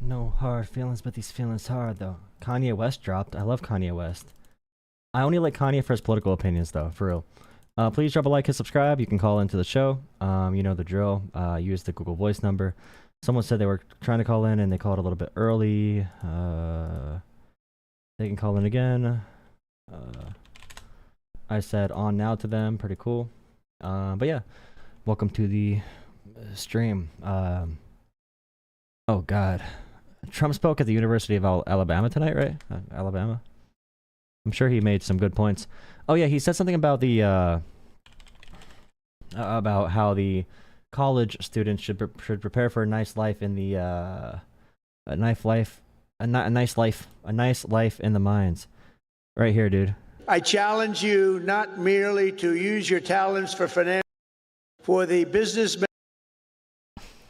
No hard feelings, but these feelings hard though. Kanye West dropped. I love Kanye West. I only like Kanye for his political opinions though, for real. Please drop a like and subscribe. You can call into the show. You know the drill. Use the Google Voice number. Someone said they were trying to call in and they called a little bit early. They can call in again. I said on now to them. Pretty cool. But yeah, welcome to the stream. Oh God, Trump spoke at the University of Alabama tonight, right? Alabama. I'm sure he made some good points. Oh yeah, he said something about the about how the college students should prepare for a nice life in the a nice life in the mines. Right here, dude. I challenge you not merely to use your talents for the business.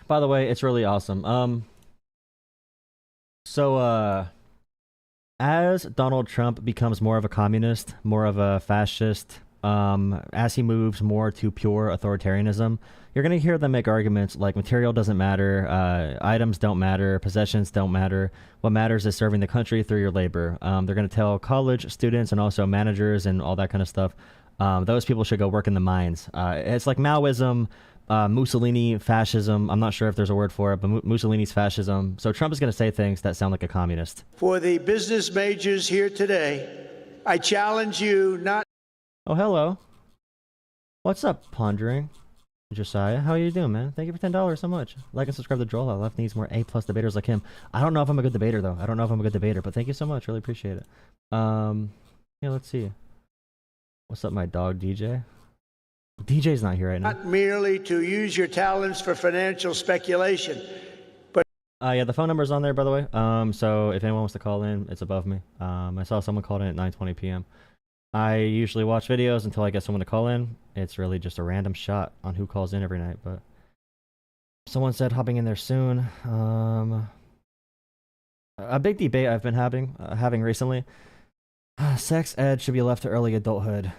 By the way, it's really awesome. So as Donald Trump becomes more of a communist, more of a fascist, as he moves more to pure authoritarianism, you're going to hear them make arguments like material doesn't matter, items don't matter, possessions don't matter. What matters is serving the country through your labor. They're going to tell college students and also managers and all that kind of stuff, those people should go work in the mines. It's like Maoism, Mussolini fascism. I'm not sure if there's a word for it, but Mussolini's fascism. So Trump is going to say things that sound like a communist. For the business majors here today, I challenge you not. Oh, hello. What's up, Pondering? Josiah, how are you doing, man? Thank you for $10 so much. Like and subscribe to Jolah. Left needs more A+ debaters like him. I don't know if I'm a good debater, though. I don't know if I'm a good debater, but thank you so much. Really appreciate it. Yeah, let's see. What's up, my dog, DJ? DJ's not here right now. Not merely to use your talents for financial speculation, but yeah, the phone number's on there, by the way. So if anyone wants to call in, it's above me. I saw someone called in at 9:20 p.m. I usually watch videos until I get someone to call in. It's really just a random shot on who calls in every night, but someone said hopping in there soon. A big debate I've been having recently. Sex ed should be left to early adulthood.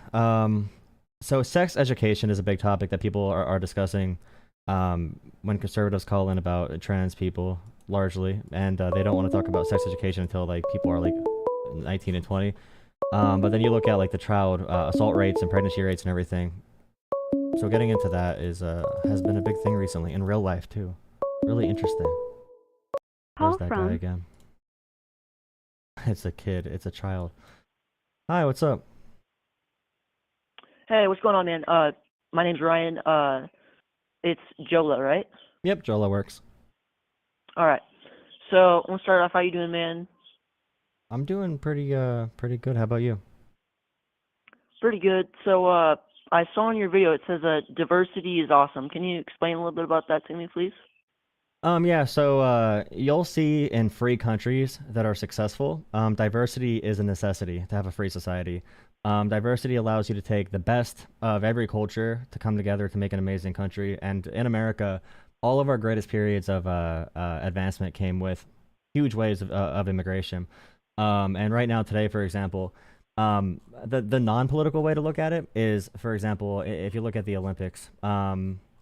So sex education is a big topic that people are discussing when conservatives call in about trans people, largely, and they don't want to talk about sex education until like people are like 19 and 20. But then you look at like the child assault rates and pregnancy rates and everything. So getting into that is has been a big thing recently in real life too. Really interesting. There's that guy again. It's a kid. It's a child. Hi, what's up? Hey, what's going on, man? My name's Ryan. It's Jolah, right? Yep, Jolah works. All right. So, I want to start off. How you doing, man? I'm doing pretty good. How about you? Pretty good. So, I saw in your video it says diversity is awesome. Can you explain a little bit about that to me, please? Yeah, so you'll see in free countries that are successful, diversity is a necessity to have a free society. Diversity allows you to take the best of every culture to come together to make an amazing country. And in America, all of our greatest periods of advancement came with huge waves of immigration. And right now, today, for example, the non-political way to look at it is, for example, if you look at the Olympics,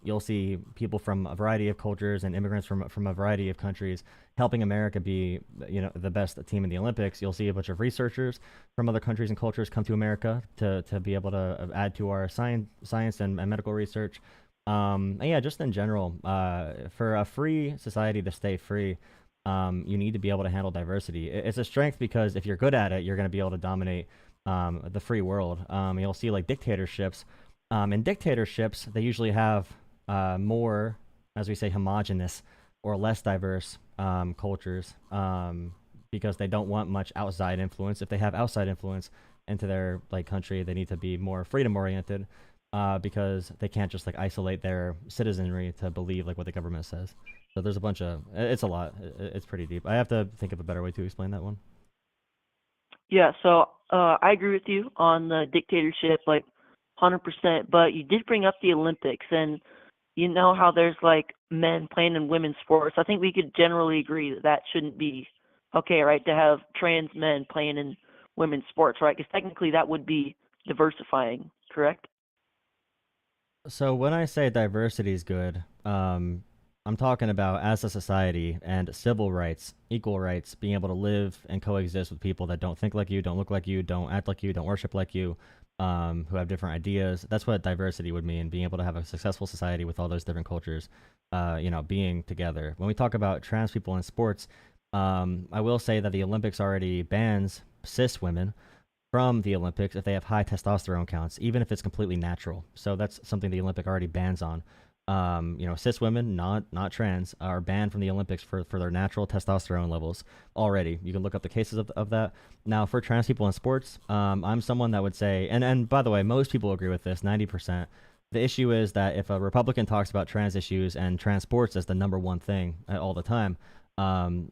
you'll see people from a variety of cultures and immigrants from a variety of countries helping America be, the best team in the Olympics. You'll see a bunch of researchers from other countries and cultures come to America to be able to add to our science and medical research. And yeah, just in general, for a free society to stay free, you need to be able to handle diversity. It's a strength because if you're good at it, you're going to be able to dominate the free world. You'll see like dictatorships. In dictatorships, they usually have more, as we say, homogenous or less diverse cultures because they don't want much outside influence. If they have outside influence into their country, they need to be more freedom oriented because they can't just isolate their citizenry to believe what the government says. So there's a bunch of, it's a lot. It's pretty deep. I have to think of a better way to explain that one. Yeah, so I agree with you on the dictatorship, 100%, but you did bring up the Olympics, and you know how there's men playing in women's sports. I think we could generally agree that that shouldn't be okay, right, to have trans men playing in women's sports, right? Because technically that would be diversifying, correct? So when I say diversity is good, I'm talking about as a society and civil rights, equal rights, being able to live and coexist with people that don't think like you, don't look like you, don't act like you, don't worship like you, who have different ideas. That's what diversity would mean, being able to have a successful society with all those different cultures, being together. When we talk about trans people in sports, I will say that the Olympics already bans cis women from the Olympics if they have high testosterone counts, even if it's completely natural. So that's something the Olympic already bans on. Cis women, not trans, are banned from the Olympics for their natural testosterone levels already. You can look up the cases of that. Now, for trans people in sports, I'm someone that would say, and by the way, most people agree with this, 90%. The issue is that if a Republican talks about trans issues and trans sports as the number one thing all the time,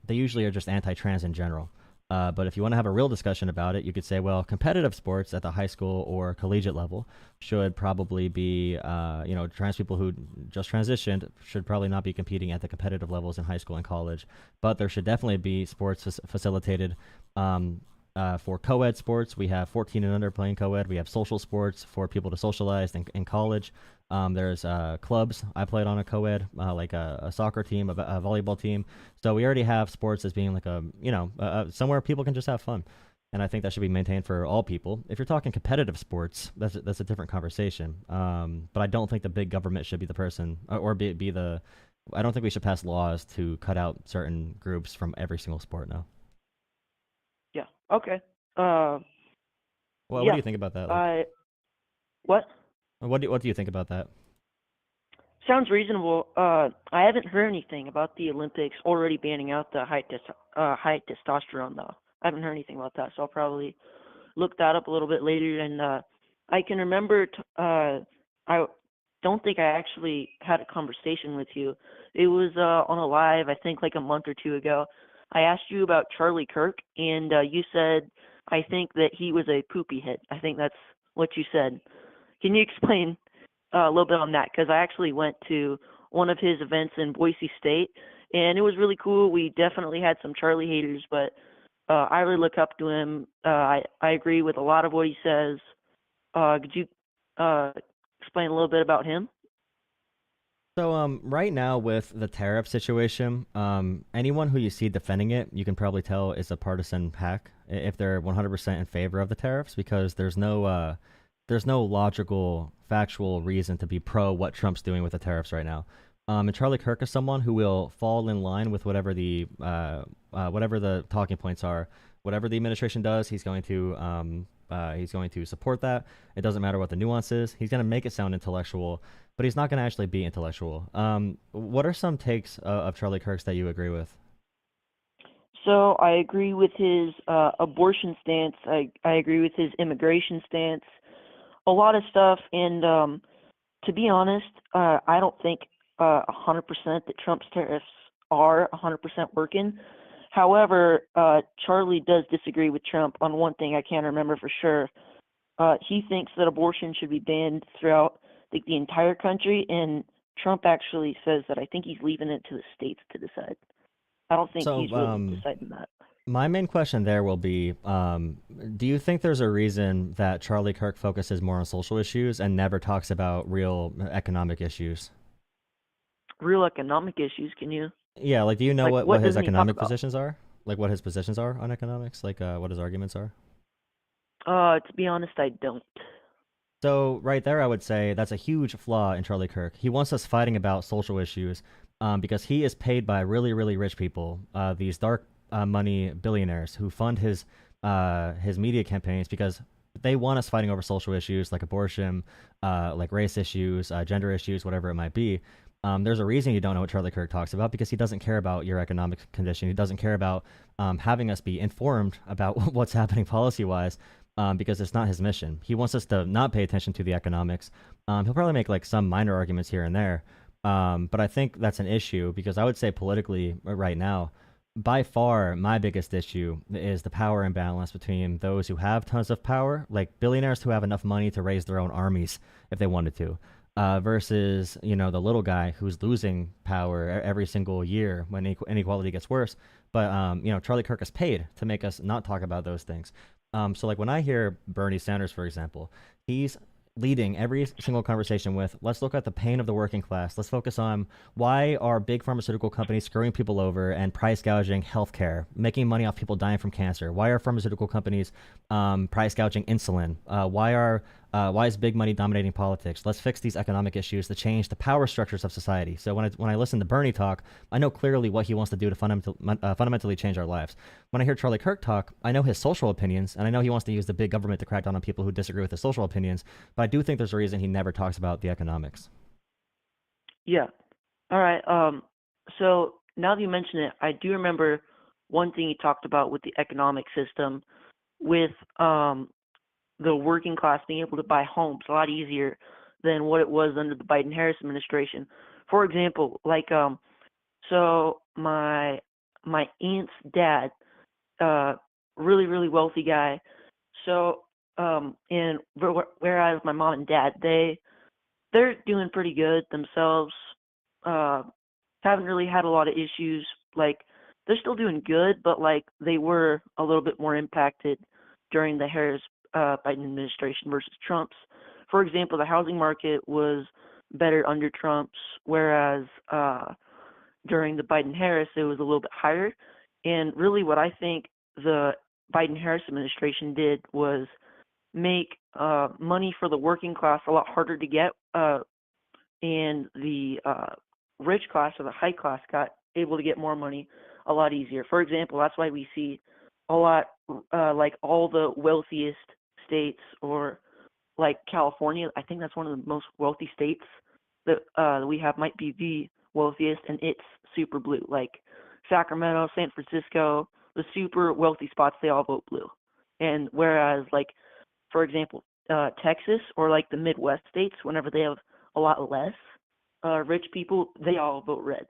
they usually are just anti-trans in general. But if you want to have a real discussion about it, you could say, well, competitive sports at the high school or collegiate level should probably be, trans people who just transitioned should probably not be competing at the competitive levels in high school and college. But there should definitely be sports facilitated. For co-ed sports, we have 14 and under playing co-ed. We have social sports for people to socialize in college. There's clubs. I played on a co-ed, like a soccer team, a volleyball team. So we already have sports as being like somewhere people can just have fun. And I think that should be maintained for all people. If you're talking competitive sports, that's a different conversation. But I don't think the big government should be the person or be the. I don't think we should pass laws to cut out certain groups from every single sport now. Yeah. Okay. Well, what Yeah. do you think about that? What? What do you think about that? Sounds reasonable. I haven't heard anything about the Olympics already banning out the high testosterone though. I haven't heard anything about that, so I'll probably look that up a little bit later. And I can remember. I don't think I actually had a conversation with you. It was on a live, I think, like a month or two ago. I asked you about Charlie Kirk, and you said, I think that he was a poopy head. I think that's what you said. Can you explain a little bit on that? Because I actually went to one of his events in Boise State, and it was really cool. We definitely had some Charlie haters, but I really look up to him. I agree with a lot of what he says. Could you explain a little bit about him? So right now with the tariff situation, anyone who you see defending it, you can probably tell is a partisan hack if they're 100% in favor of the tariffs, because there's no logical, factual reason to be pro what Trump's doing with the tariffs right now. And Charlie Kirk is someone who will fall in line with whatever the talking points are, whatever the administration does. He's going to support that. It doesn't matter what the nuance is. He's going to make it sound intellectual, but he's not going to actually be intellectual. What are some takes of Charlie Kirk's that you agree with? So I agree with his abortion stance. I agree with his immigration stance. A lot of stuff. And to be honest, I don't think 100% that Trump's tariffs are 100% working. However, Charlie does disagree with Trump on one thing I can't remember for sure. He thinks that abortion should be banned throughout the entire country, and Trump actually says that I think he's leaving it to the states to decide. I don't think he's really deciding that. My main question there will be, do you think there's a reason that Charlie Kirk focuses more on social issues and never talks about real economic issues? Real economic issues, can you? Yeah, like, do you know Like, what his doesn't he talk economic about? positions are? Like, what his positions are on economics? Like, what his arguments are? To be honest, I don't. So right there, I would say that's a huge flaw in Charlie Kirk. He wants us fighting about social issues because he is paid by really, really rich people, these dark money billionaires who fund his media campaigns because they want us fighting over social issues like abortion, like race issues, gender issues, whatever it might be. There's a reason you don't know what Charlie Kirk talks about, because he doesn't care about your economic condition. He doesn't care about having us be informed about what's happening policy-wise, because it's not his mission. He wants us to not pay attention to the economics. He'll probably make like some minor arguments here and there, but I think that's an issue, because I would say politically right now, by far my biggest issue is the power imbalance between those who have tons of power, like billionaires who have enough money to raise their own armies if they wanted to, versus the little guy who's losing power every single year when inequality gets worse. But Charlie Kirk is paid to make us not talk about those things. So like when I hear Bernie Sanders, for example, he's leading every single conversation with, let's look at the pain of the working class. Let's focus on why are big pharmaceutical companies screwing people over and price gouging healthcare, making money off people dying from cancer? Why are pharmaceutical companies price gouging insulin? Why is big money dominating politics? Let's fix these economic issues to change the power structures of society. So when I listen to Bernie talk, I know clearly what he wants to do to fundamentally change our lives. When I hear Charlie Kirk talk, I know his social opinions, and I know he wants to use the big government to crack down on people who disagree with his social opinions. But I do think there's a reason he never talks about the economics. Yeah. All right. So now that you mention it, I do remember one thing he talked about with the economic system, with the working class being able to buy homes a lot easier than what it was under the Biden-Harris administration. For example, like so my aunt's dad, really wealthy guy. So and whereas my mom and dad, they're doing pretty good themselves. Haven't really had a lot of issues. Like they're still doing good, but like they were a little bit more impacted during the Harris Biden administration versus Trump's. For example, the housing market was better under Trump's, whereas during the Biden-Harris, it was a little bit higher. And really what I think the Biden-Harris administration did was make money for the working class a lot harder to get, and the rich class or the high class got able to get more money a lot easier. For example, that's why we see a lot like all the wealthiest states, or like California, I think that's one of the most wealthy states that we have, might be the wealthiest, and it's super blue. Like Sacramento, San Francisco, the super wealthy spots, they all vote blue. And whereas like, for example, Texas or like the Midwest states, whenever they have a lot less rich people, they all vote red.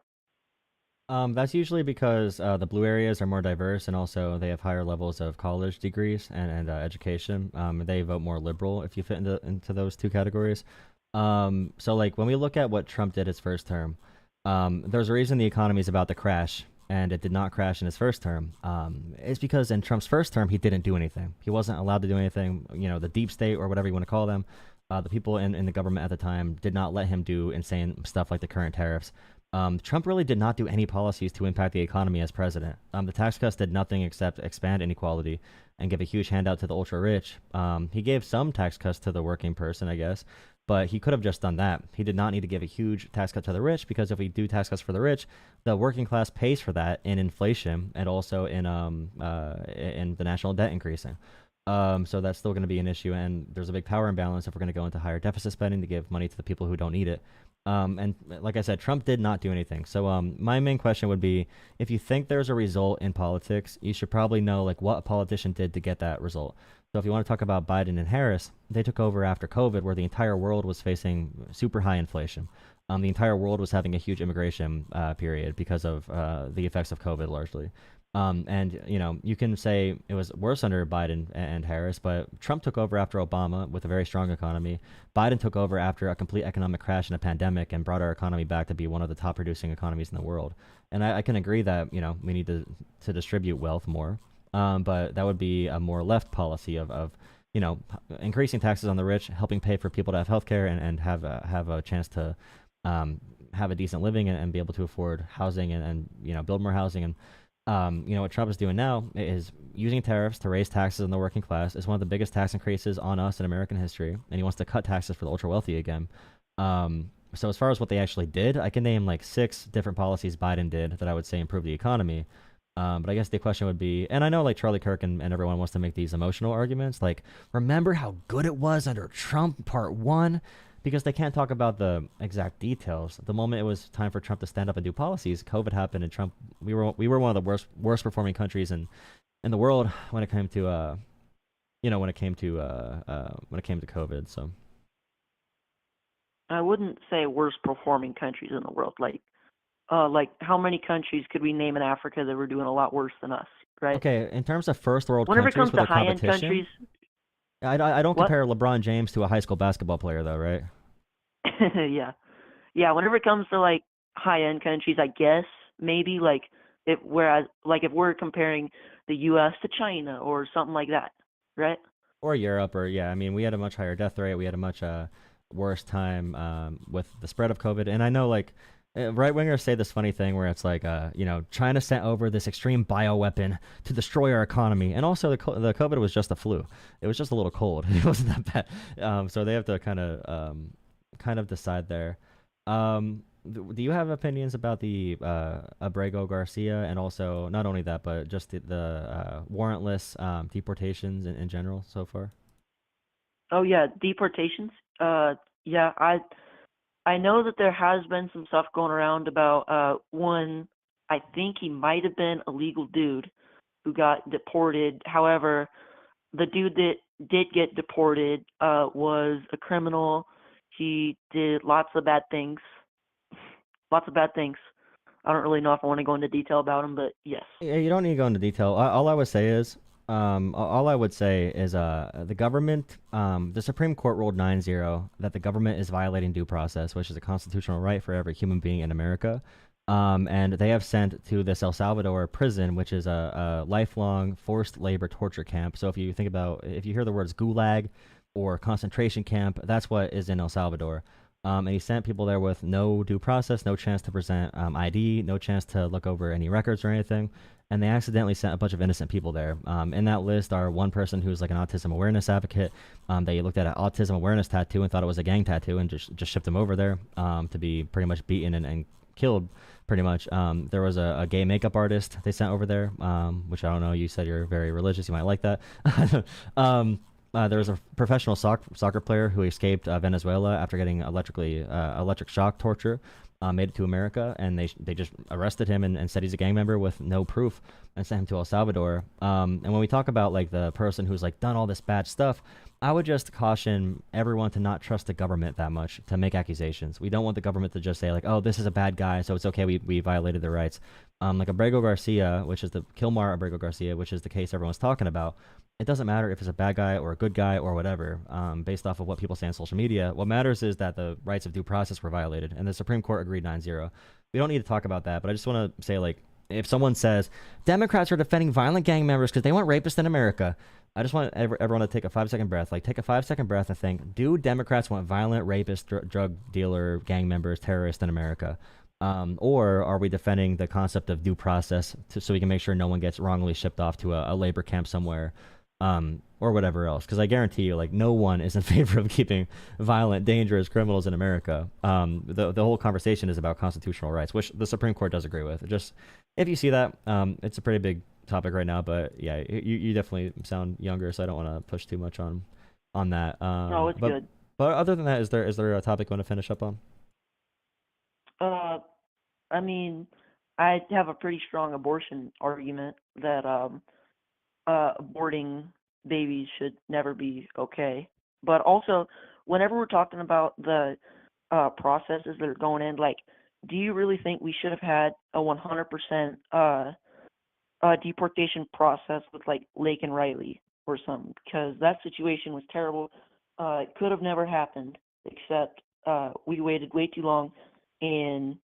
That's usually because the blue areas are more diverse, and also they have higher levels of college degrees and education. They vote more liberal if you fit into those two categories. So like when we look at what Trump did his first term, there's a reason the economy is about to crash, and it did not crash in his first term. It's because in Trump's first term he didn't do anything. He wasn't allowed to do anything. You know, the deep state or whatever you want to call them, the people in the government at the time did not let him do insane stuff like the current tariffs. Trump really did not do any policies to impact the economy as president. The tax cuts did nothing except expand inequality and give a huge handout to the ultra rich. He gave some tax cuts to the working person, I guess, but he could have just done that. He did not need to give a huge tax cut to the rich, because if we do tax cuts for the rich, the working class pays for that in inflation and also in the national debt increasing. So that's still going to be an issue, and there's a big power imbalance if we're going to go into higher deficit spending to give money to the people who don't need it. And like I said, Trump did not do anything. So my main question would be, if you think there's a result in politics, you should probably know like what a politician did to get that result. So if you want to talk about Biden and Harris, they took over after COVID, where the entire world was facing super high inflation. The entire world was having a huge immigration period because of the effects of COVID largely. And you know, you can say it was worse under Biden and Harris, but Trump took over after Obama with a very strong economy. Biden took over after a complete economic crash and a pandemic and brought our economy back to be one of the top producing economies in the world. And I can agree that, you know, we need to distribute wealth more. But that would be a more left policy of you know, increasing taxes on the rich, helping pay for people to have healthcare and have a chance to have a decent living and be able to afford housing and you know, build more housing. And you know, what Trump is doing now is using tariffs to raise taxes on the working class. It's one of the biggest tax increases on us in American history, and he wants to cut taxes for the ultra wealthy again. So as far as what they actually did, I can name like 6 different policies Biden did that I would say improve the economy. But I guess the question would be, and I know like Charlie Kirk and everyone wants to make these emotional arguments, like, remember how good it was under Trump part 1? Because they can't talk about the exact details. The moment it was time for Trump to stand up and do policies, COVID happened, and Trump, we were one of the worst performing countries in the world when it came to when it came to COVID. So I wouldn't say worst performing countries in the world. Like how many countries could we name in Africa that were doing a lot worse than us, right? okay, in terms of first world Whenever it countries comes with to a high-end competition, countries, I don't what? compare LeBron James to a high school basketball player though, right? Yeah. Whenever it comes to like high-end countries, I guess maybe like whereas like if we're comparing the U.S. to China or something like that, right? or Europe, or yeah, I mean, we had a much higher death rate. We had a much worse time with the spread of COVID. And I know like right wingers say this funny thing where it's like, China sent over this extreme bioweapon to destroy our economy, and also the COVID was just a flu. It was just a little cold. It wasn't that bad. So they have to kind of decide there. Do you have opinions about the Abrego Garcia, and also not only that, but just the warrantless deportations in general so far? Oh yeah, deportations. Yeah, I know that there has been some stuff going around about one. I think he might have been a legal dude who got deported. However, the dude that did get deported was a criminal. He did lots of bad things. Lots of bad things. I don't really know if I want to go into detail about him, but yes. Yeah, you don't need to go into detail. All I would say is, the government, the Supreme Court ruled 9-0 that the government is violating due process, which is a constitutional right for every human being in America. And they have sent to this El Salvador prison, which is a lifelong forced labor torture camp. So if you hear the words gulag or concentration camp, that's what is in El Salvador. And he sent people there with no due process, no chance to present ID, no chance to look over any records or anything. And they accidentally sent a bunch of innocent people there. In that list are one person who's like an autism awareness advocate. They looked at an autism awareness tattoo and thought it was a gang tattoo and just shipped him over there to be pretty much beaten and killed, pretty much. There was a gay makeup artist they sent over there, which I don't know. You said you're very religious. You might like that. There was a professional soccer player who escaped Venezuela after getting electric shock torture, made it to America, and they just arrested him and said he's a gang member with no proof and sent him to El Salvador. And when we talk about like the person who's like done all this bad stuff, I would just caution everyone to not trust the government that much to make accusations. We don't want the government to just say like, oh, this is a bad guy, so it's okay, we violated their rights. Like Abrego Garcia, which is the Kilmar Abrego Garcia, which is the case everyone's talking about. It doesn't matter if it's a bad guy or a good guy or whatever, based off of what people say on social media. What matters is that the rights of due process were violated, and the Supreme Court agreed 9-0. We don't need to talk about that, but I just want to say, like, if someone says Democrats are defending violent gang members because they want rapists in America, I just want everyone to take a 5-second breath. Like, take a 5-second breath and think, do Democrats want violent rapists, drug dealer, gang members, terrorists in America? Or are we defending the concept of due process so we can make sure no one gets wrongly shipped off to a labor camp somewhere? Or whatever else, because I guarantee you, like, no one is in favor of keeping violent, dangerous criminals in America. The whole conversation is about constitutional rights, which the Supreme Court does agree with. Just if you see that, it's a pretty big topic right now. But yeah, you definitely sound younger, so I don't want to push too much on that. No, it's good. But other than that, is there a topic you want to finish up on? I mean, I have a pretty strong abortion argument that aborting babies should never be okay. But also, whenever we're talking about the processes that are going in, like, do you really think we should have had a 100% deportation process with, like, Lake and Riley or something? Because that situation was terrible. It could have never happened, except we waited way too long, and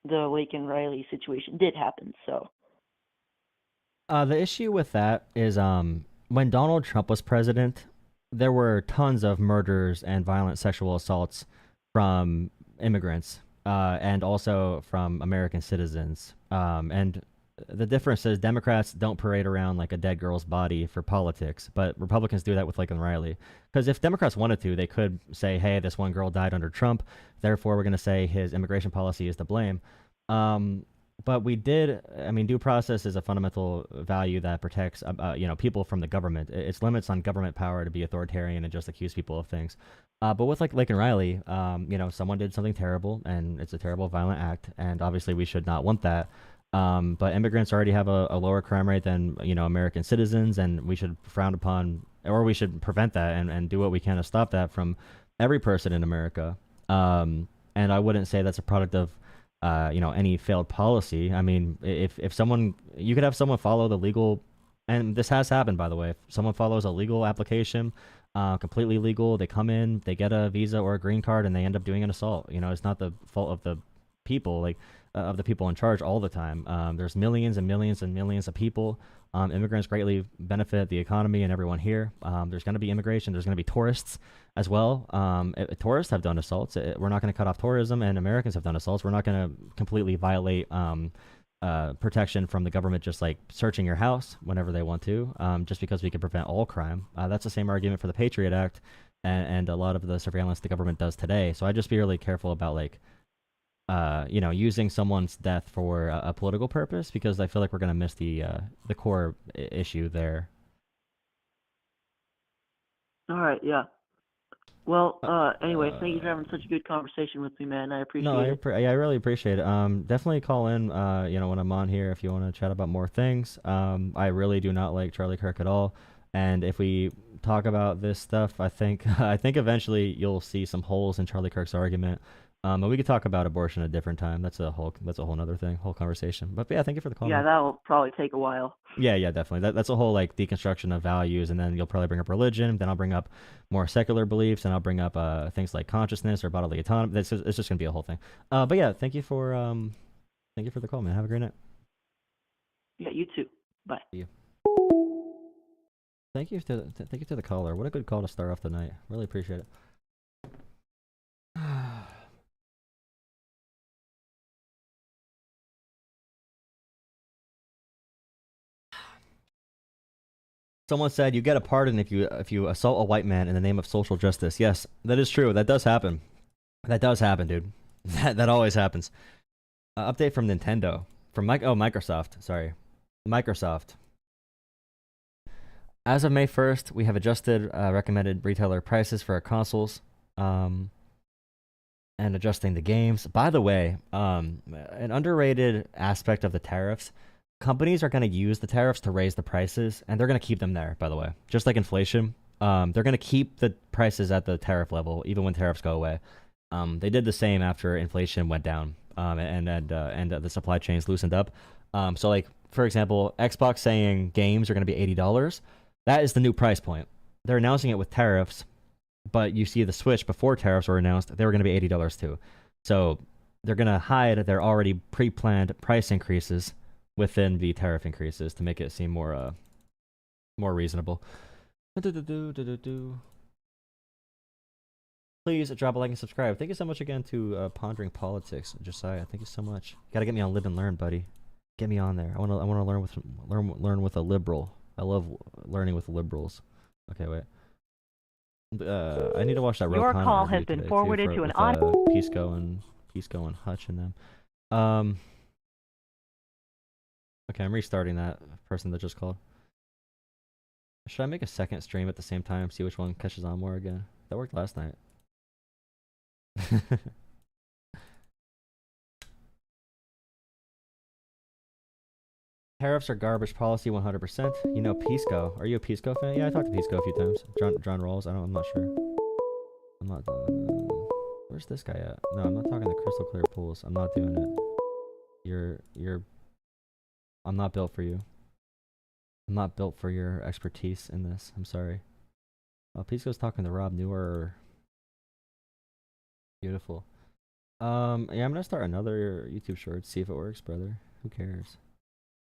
the Lake and Riley situation did happen, so... The issue with that is when Donald Trump was president, there were tons of murders and violent sexual assaults from immigrants and also from American citizens. And the difference is Democrats don't parade around like a dead girl's body for politics, but Republicans do that with Lincoln Riley. Because if Democrats wanted to, they could say, hey, this one girl died under Trump, therefore we're going to say his immigration policy is to blame. But due process is a fundamental value that protects, people from the government. It's limits on government power to be authoritarian and just accuse people of things. But with like Lincoln Riley, someone did something terrible, and it's a terrible, violent act, and obviously we should not want that. But immigrants already have a lower crime rate than, American citizens, and we should frown upon, or we should prevent that and do what we can to stop that from every person in America. And I wouldn't say that's a product of any failed policy. I mean, if you could have someone follow the legal, and this has happened, by the way, if someone follows a legal application, completely legal, they come in, they get a visa or a green card, and they end up doing an assault. It's not the fault of the people, of the people in charge all the time. There's millions and millions and millions of people Immigrants greatly benefit the economy and everyone here. There's going to be immigration. There's going to be tourists as well. Tourists have done assaults. We're not going to cut off tourism, and Americans have done assaults. We're not going to completely violate protection from the government just like searching your house whenever they want to, just because we can prevent all crime. That's the same argument for the Patriot Act and a lot of the surveillance the government does today. So I just be really careful about like using someone's death for a political purpose, because I feel like we're gonna miss the core issue there. All right, yeah. Well, anyway, thank you for having such a good conversation with me, man. I appreciate No, it. I really appreciate it. Definitely call in, when I'm on here if you want to chat about more things. I really do not like Charlie Kirk at all, and if we talk about this stuff, I think I think eventually you'll see some holes in Charlie Kirk's argument. But we could talk about abortion at a different time. That's a whole nother thing, whole conversation. But yeah, thank you for the call. Yeah, Man. that'll probably take a while. Yeah, definitely. That's a whole like deconstruction of values, and then you'll probably bring up religion. Then I'll bring up more secular beliefs, and I'll bring up things like consciousness or bodily autonomy. It's just gonna be a whole thing. But yeah, thank you for the call, man. Have a great night. Yeah, you too. Bye. See you. Thank you to the caller. What a good call to start off the night. Really appreciate it. Someone said you get a pardon if you assault a white man in the name of social justice. Yes, that is true. That does happen. That does happen, dude. That always happens. Update from Nintendo. From Microsoft. Sorry, Microsoft. As of May 1st, we have adjusted recommended retailer prices for our consoles, and adjusting the games. By the way, an underrated aspect of the tariffs. Companies are going to use the tariffs to raise the prices, and they're going to keep them there, by the way. Just like inflation. They're going to keep the prices at the tariff level, even when tariffs go away. They did the same after inflation went down, and the supply chains loosened up. So, like, for example, Xbox saying games are going to be $80. That is the new price point. They're announcing it with tariffs, but you see the Switch before tariffs were announced, they were going to be $80 too. So they're going to hide their already pre-planned price increases within the tariff increases to make it seem more reasonable. Please drop a like and subscribe. Thank you so much again to Pondering Politics, Josiah. Thank you so much. Gotta get me on Live and Learn, buddy. Get me on there. I wanna learn with a liberal. I love learning with liberals. Okay, wait. I need to watch that Rogan. Your call has been forwarded to an Pisco and Hutch and them. Okay, I'm restarting that person that just called. Should I make a second stream at the same time, see which one catches on more again? That worked last night. Tariffs are garbage policy 100%. You know Pisco. Are you a Pisco fan? Yeah, I talked to Pisco a few times. John Rawls. I'm not sure. I'm not. Where's this guy at? No, I'm not talking to crystal clear pools. I'm not doing it. I'm not built for you. I'm not built for your expertise in this. I'm sorry. Oh, Pisco's talking to Rob Newer. Beautiful. Yeah, I'm gonna start another YouTube short. See if it works, brother. Who cares?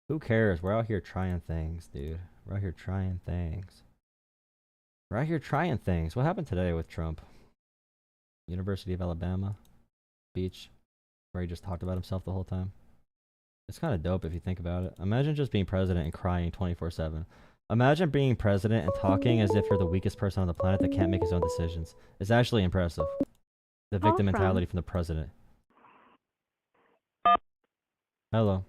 Who cares? We're out here trying things, dude. We're out here trying things. We're out here trying things. What happened today with Trump? University of Alabama speech, where he just talked about himself the whole time. It's kind of dope if you think about it. Imagine just being president and crying 24/7. Imagine being president and talking as if you're the weakest person on the planet that can't make his own decisions. It's actually impressive. The victim mentality from the president. Hello.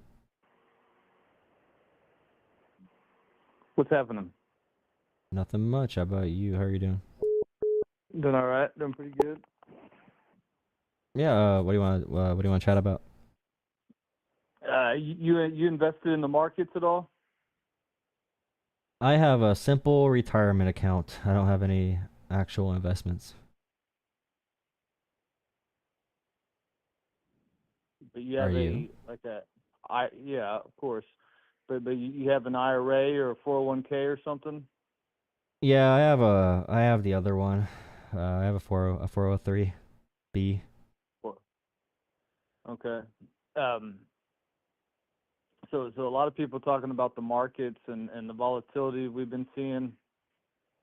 What's happening? Nothing much. How about you? How are you doing? Doing all right. Doing pretty good. Yeah. What do you want to chat about? You invested in the markets at all? I have a simple retirement account. I don't have any actual investments. But you have yeah, of course. But you have an IRA or a 401k or something? Yeah, I have the other one. I have a 403b. Okay. So a lot of people talking about the markets and the volatility we've been seeing.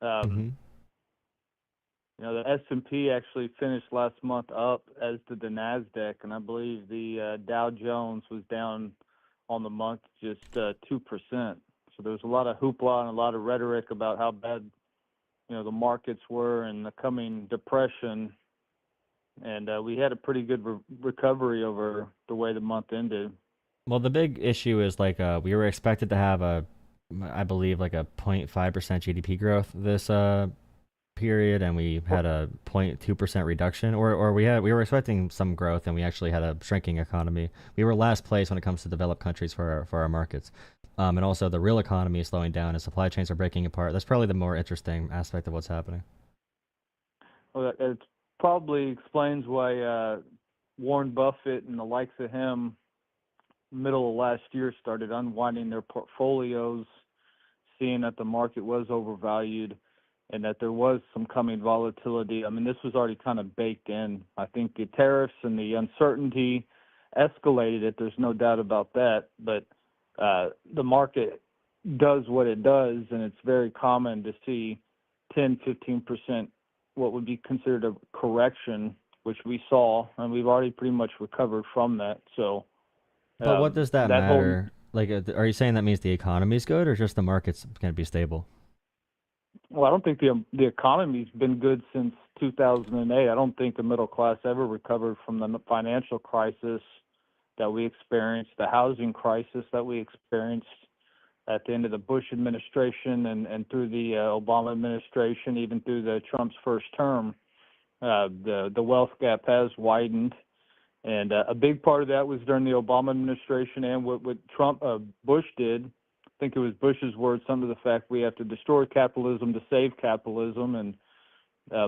Mm-hmm. The S&P actually finished last month up, as did the Nasdaq, and I believe the Dow Jones was down on the month just 2%. So there was a lot of hoopla and a lot of rhetoric about how bad the markets were and the coming depression. And we had a pretty good recovery over the way the month ended. Well, the big issue is like we were expected to have I believe like a 0.5% GDP growth this period, and we had a 0.2% reduction, or we were expecting some growth, and we actually had a shrinking economy. We were last place when it comes to developed countries for our markets, and also the real economy is slowing down and supply chains are breaking apart. That's probably the more interesting aspect of what's happening. Well, it probably explains why Warren Buffett and the likes of him, middle of last year, started unwinding their portfolios, seeing that the market was overvalued and that there was some coming volatility. I mean, this was already kind of baked in. I think the tariffs and the uncertainty escalated it. There's no doubt about that. But the market does what it does, and it's very common to see 10, 15% what would be considered a correction, which we saw, and we've already pretty much recovered from that. So, but what does that matter? Like, are you saying that means the economy's good, or just the market's going to be stable? Well, I don't think the economy's been good since 2008. I don't think the middle class ever recovered from the financial crisis that we experienced, the housing crisis that we experienced at the end of the Bush administration and through the Obama administration, even through the Trump's first term. The wealth gap has widened, and a big part of that was during the Obama administration and what Bush did. I think it was Bush's words, some of the fact we have to destroy capitalism to save capitalism, and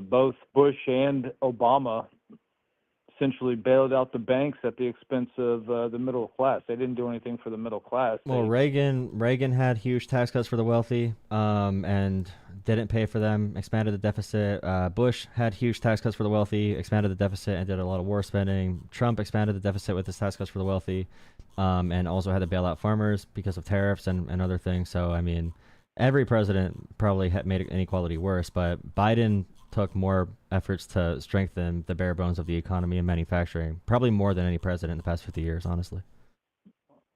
both Bush and Obama essentially bailed out the banks at the expense of the middle class. They didn't do anything for the middle class. Well, Reagan had huge tax cuts for the wealthy, and didn't pay for them, expanded the deficit. Bush had huge tax cuts for the wealthy, expanded the deficit, and did a lot of war spending. Trump expanded the deficit with his tax cuts for the wealthy, and also had to bail out farmers because of tariffs and other things. So, I mean, every president probably had made inequality worse, but Biden took more efforts to strengthen the bare bones of the economy and manufacturing, probably more than any president in the past 50 years, honestly.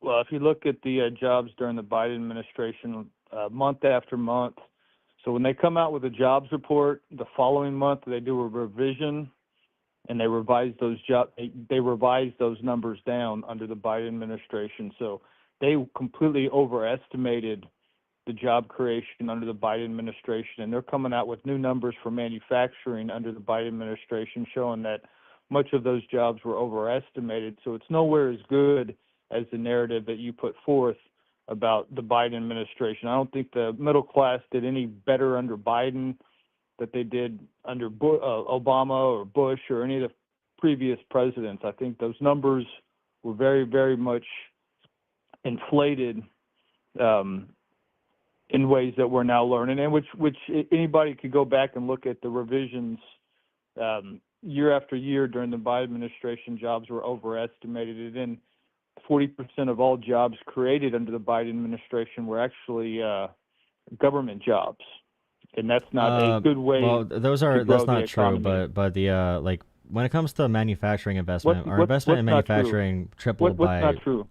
Well, if you look at the jobs during the Biden administration, month after month, so when they come out with a jobs report, the following month they do a revision, and they revise those numbers down under the Biden administration. So they completely overestimated the job creation under the Biden administration, and they're coming out with new numbers for manufacturing under the Biden administration, showing that much of those jobs were overestimated. So it's nowhere as good as the narrative that you put forth about the Biden administration. I don't think the middle class did any better under Biden that they did under Obama or Bush or any of the previous presidents. I think those numbers were very, very much inflated in ways that we're now learning, and which anybody could go back and look at the revisions year after year during the Biden administration. Jobs were overestimated, and then 40% of all jobs created under the Biden administration were actually government jobs, and that's not a good way. Well, that's not true, but the like when it comes to manufacturing investment, our investment in manufacturing tripled by. What's not true?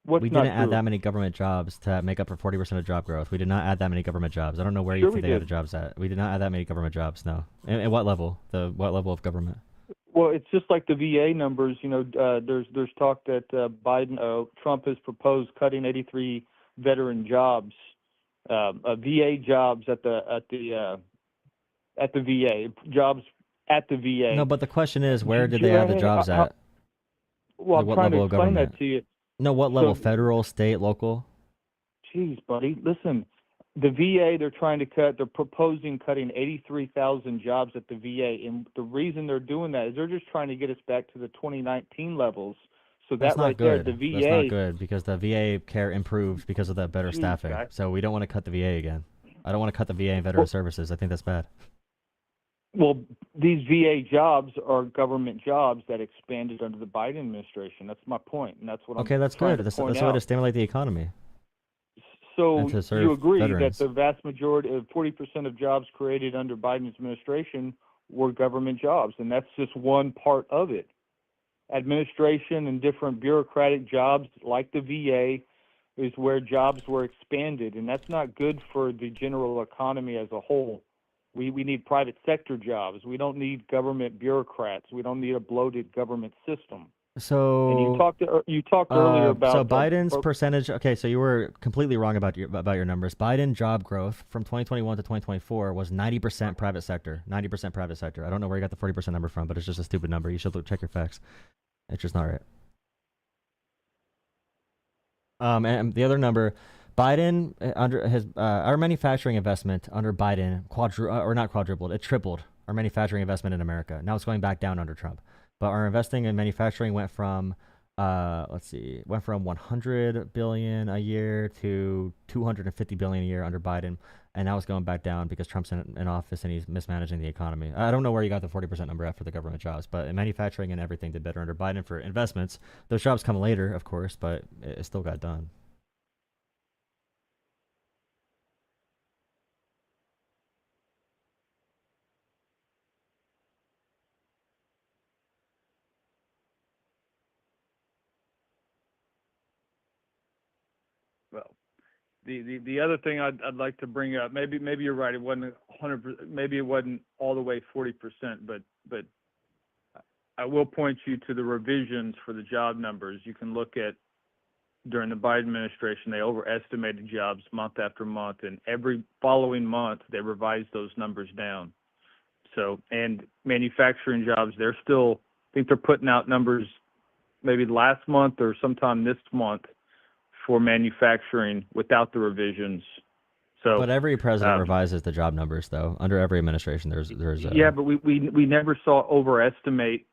We didn't add that many government jobs to make up for 40% of job growth. We did not add that many government jobs. I don't know where you think they added jobs at. We did not add that many government jobs, no. And what level? What level of government? Well, it's just like the VA numbers. There's talk that Trump has proposed cutting 83 veteran jobs, VA jobs at the VA, jobs at the VA. No, but the question is, where did they add the jobs at? Well, I'm trying to explain that to you. No, what level? Federal, state, local? Geez, buddy, listen. The VA, they're proposing cutting 83,000 jobs at the VA. And the reason they're doing that is they're just trying to get us back to the 2019 levels. So that's right there, the VA. That's not good because the VA care improved because of that better staffing. So we don't want to cut the VA again. I don't want to cut the VA and veteran services. I think that's bad. Well, these VA jobs are government jobs that expanded under the Biden administration. That's my point, and that's what I'm Okay, that's trying good. to That's point a way to out. stimulate the economy and So to you serve agree that veterans. the vast majority of 40% of jobs created under Biden's administration were government jobs, and that's just one part of it. Administration and different bureaucratic jobs like the VA is where jobs were expanded, and that's not good for the general economy as a whole. We need private sector jobs. We don't need government bureaucrats. We don't need a bloated government system. And you So, talked earlier so about Biden's percentage. Okay, so you were completely wrong about your numbers. Biden job growth from 2021 to 2024 was 90% private sector. 90% private sector. I don't know where you got the 40% number from, but it's just a stupid number. You should check your facts. It's just not right. And the other number, Biden under his our manufacturing investment under Biden not quadrupled, it tripled our manufacturing investment in America. Now it's going back down under Trump, but our investing in manufacturing went from went from 100 billion a year to 250 billion a year under Biden, and now it's going back down because Trump's in office and he's mismanaging the economy. I don't know where you got the 40% number after the government jobs, but in manufacturing and everything did better under Biden for investments. Those jobs come later, of course, but it still got done. well, the other thing I'd like to bring up, maybe you're right. It wasn't 100%. Maybe it wasn't all the way 40%, but I will point you to the revisions for the job numbers. You can look at during the Biden administration, they overestimated jobs month after month, and every following month they revised those numbers down. So, and manufacturing jobs, they're still, I think they're putting out numbers maybe last month or sometime this month for manufacturing without the revisions. So, But every president um, revises the job numbers, though. Under every administration, there's yeah, but we never saw overestimates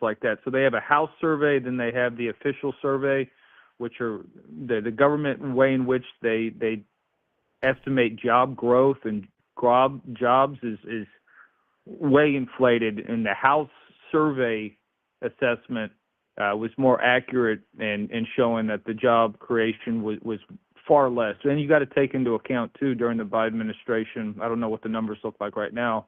like that. So they have a House survey, then they have the official survey, which are the government way in which they estimate job growth and jobs is way inflated. And the House survey assessment was more accurate in showing that the job creation was far less. And you got to take into account too, during the Biden administration, I don't know what the numbers look like right now,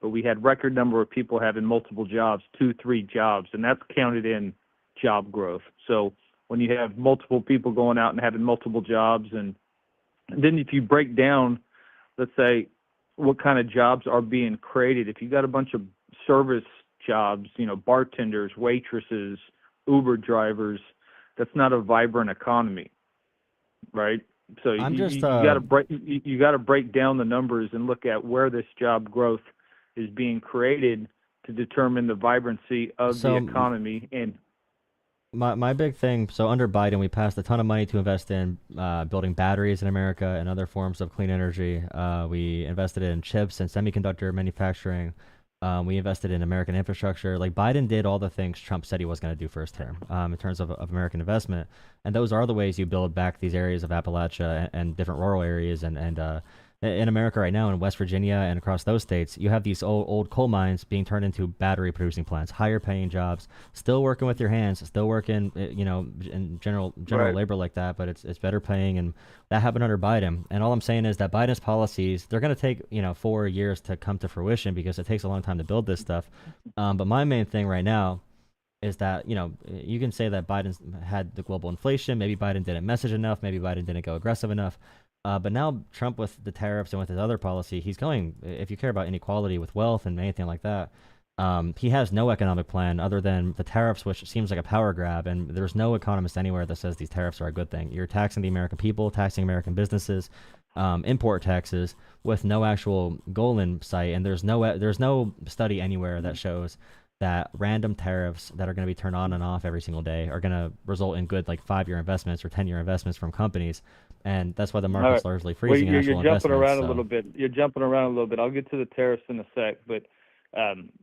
but we had record number of people having multiple jobs, 2-3 jobs, and that's counted in job growth. So when you have multiple people going out and having multiple jobs, and then if you break down, let's say, what kind of jobs are being created, if you got a bunch of service jobs, bartenders, waitresses, Uber drivers, that's not a vibrant economy, right? So I'm just you got to break down the numbers and look at where this job growth is being created to determine the vibrancy of the economy. And my big thing. So under Biden, we passed a ton of money to invest in building batteries in America and other forms of clean energy. We invested in chips and semiconductor manufacturing. We invested in American infrastructure. Like Biden did all the things Trump said he was going to do for his term in terms of American investment. And those are the ways you build back these areas of Appalachia and different rural areas. And in America right now, in West Virginia and across those states, you have these old coal mines being turned into battery producing plants, higher paying jobs, still working with your hands, still working, in general Right. labor like that, but it's better paying. And that happened under Biden. And all I'm saying is that Biden's policies, they're going to take, 4 years to come to fruition because it takes a long time to build this stuff. But my main thing right now is that, you can say that Biden had the global inflation. Maybe Biden didn't message enough. Maybe Biden didn't go aggressive enough. But now Trump with the tariffs and with his other policy, he's going, if you care about inequality with wealth and anything like that, he has no economic plan other than the tariffs, which seems like a power grab. And there's no economist anywhere that says these tariffs are a good thing. You're taxing the American people, taxing American businesses, import taxes with no actual goal in sight. And there's no study anywhere that shows that random tariffs that are going to be turned on and off every single day are going to result in good 5-year investments or 10-year investments from companies. And that's why the market's largely freezing Well, actual you're jumping around investments. a little bit. You're jumping around a little bit. I'll get to the tariffs in a sec, but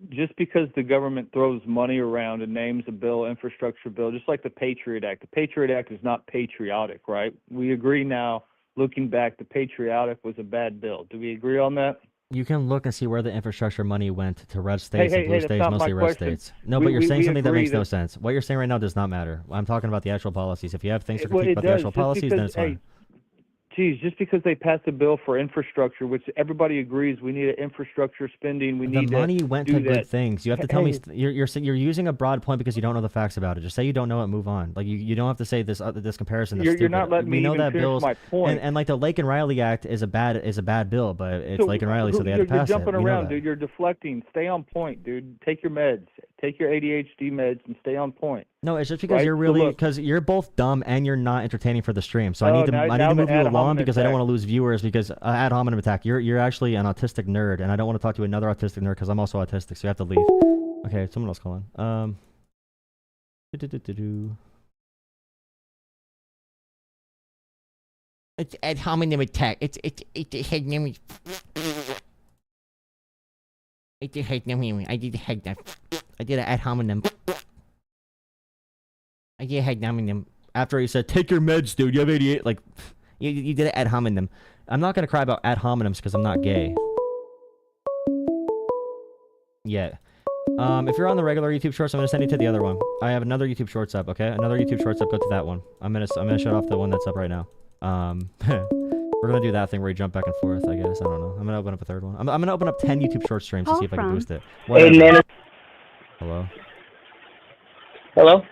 just because the government throws money around and names a bill, infrastructure bill, just like the Patriot Act. The Patriot Act is not patriotic, right? We agree now, looking back, the Patriotic was a bad bill. Do we agree on that? You can look and see where the infrastructure money went to red Hey, states and hey, blue hey, that's states, not my mostly red question. states. No, but you're saying We something that agree makes no that sense. What you're saying right now does not matter. I'm talking about the actual policies. If you have things to well, critique it about the does actual just policies, then because, it's hey, fine. geez, just because they passed a bill for infrastructure, which everybody agrees we need an infrastructure spending, we The need to money went to do good that. things. You have to tell me Hey, you're using a broad point because you don't know the facts about it. Just say you don't know it, move on. Like you don't have to say this comparison. That's you're stupid. not letting We me know even that finish bills my point. and like the Lake and Riley Act is a bad bill, but it's So Lake and Riley, so they had to you're pass it. jumping We know around, that. dude. You're deflecting. Stay on point, dude. Take your meds. Take your ADHD meds and stay on point. No, it's just because Right? you're So really look. because you're both dumb and you're not entertaining for the stream. So Oh, I need now to the move you ad along hominem because I don't attack. want to lose viewers because ad hominem attack. You're actually an autistic nerd, and I don't want to talk to another autistic nerd because I'm also autistic. So you have to leave. Okay, someone else calling. Do-do-do-do-do. It's ad hominem attack. It's a head name. It's a head name. I did a head name. I did an ad hominem. I did a head hominem. After he said, "Take your meds, dude. You have 88." Like, you did it ad hominem. I'm not gonna cry about ad hominems because I'm not gay. Yet. If you're on the regular YouTube Shorts, I'm gonna send you to the other one. I have another YouTube Shorts up. Okay, another YouTube Shorts up. Go to that one. I'm gonna shut off the one that's up right now. We're gonna do that thing where you jump back and forth. I guess I don't know. I'm gonna open up a third one. I'm gonna open up 10 YouTube Short streams to see if I can boost it. Whatever. Hey, man. Hello. Hello.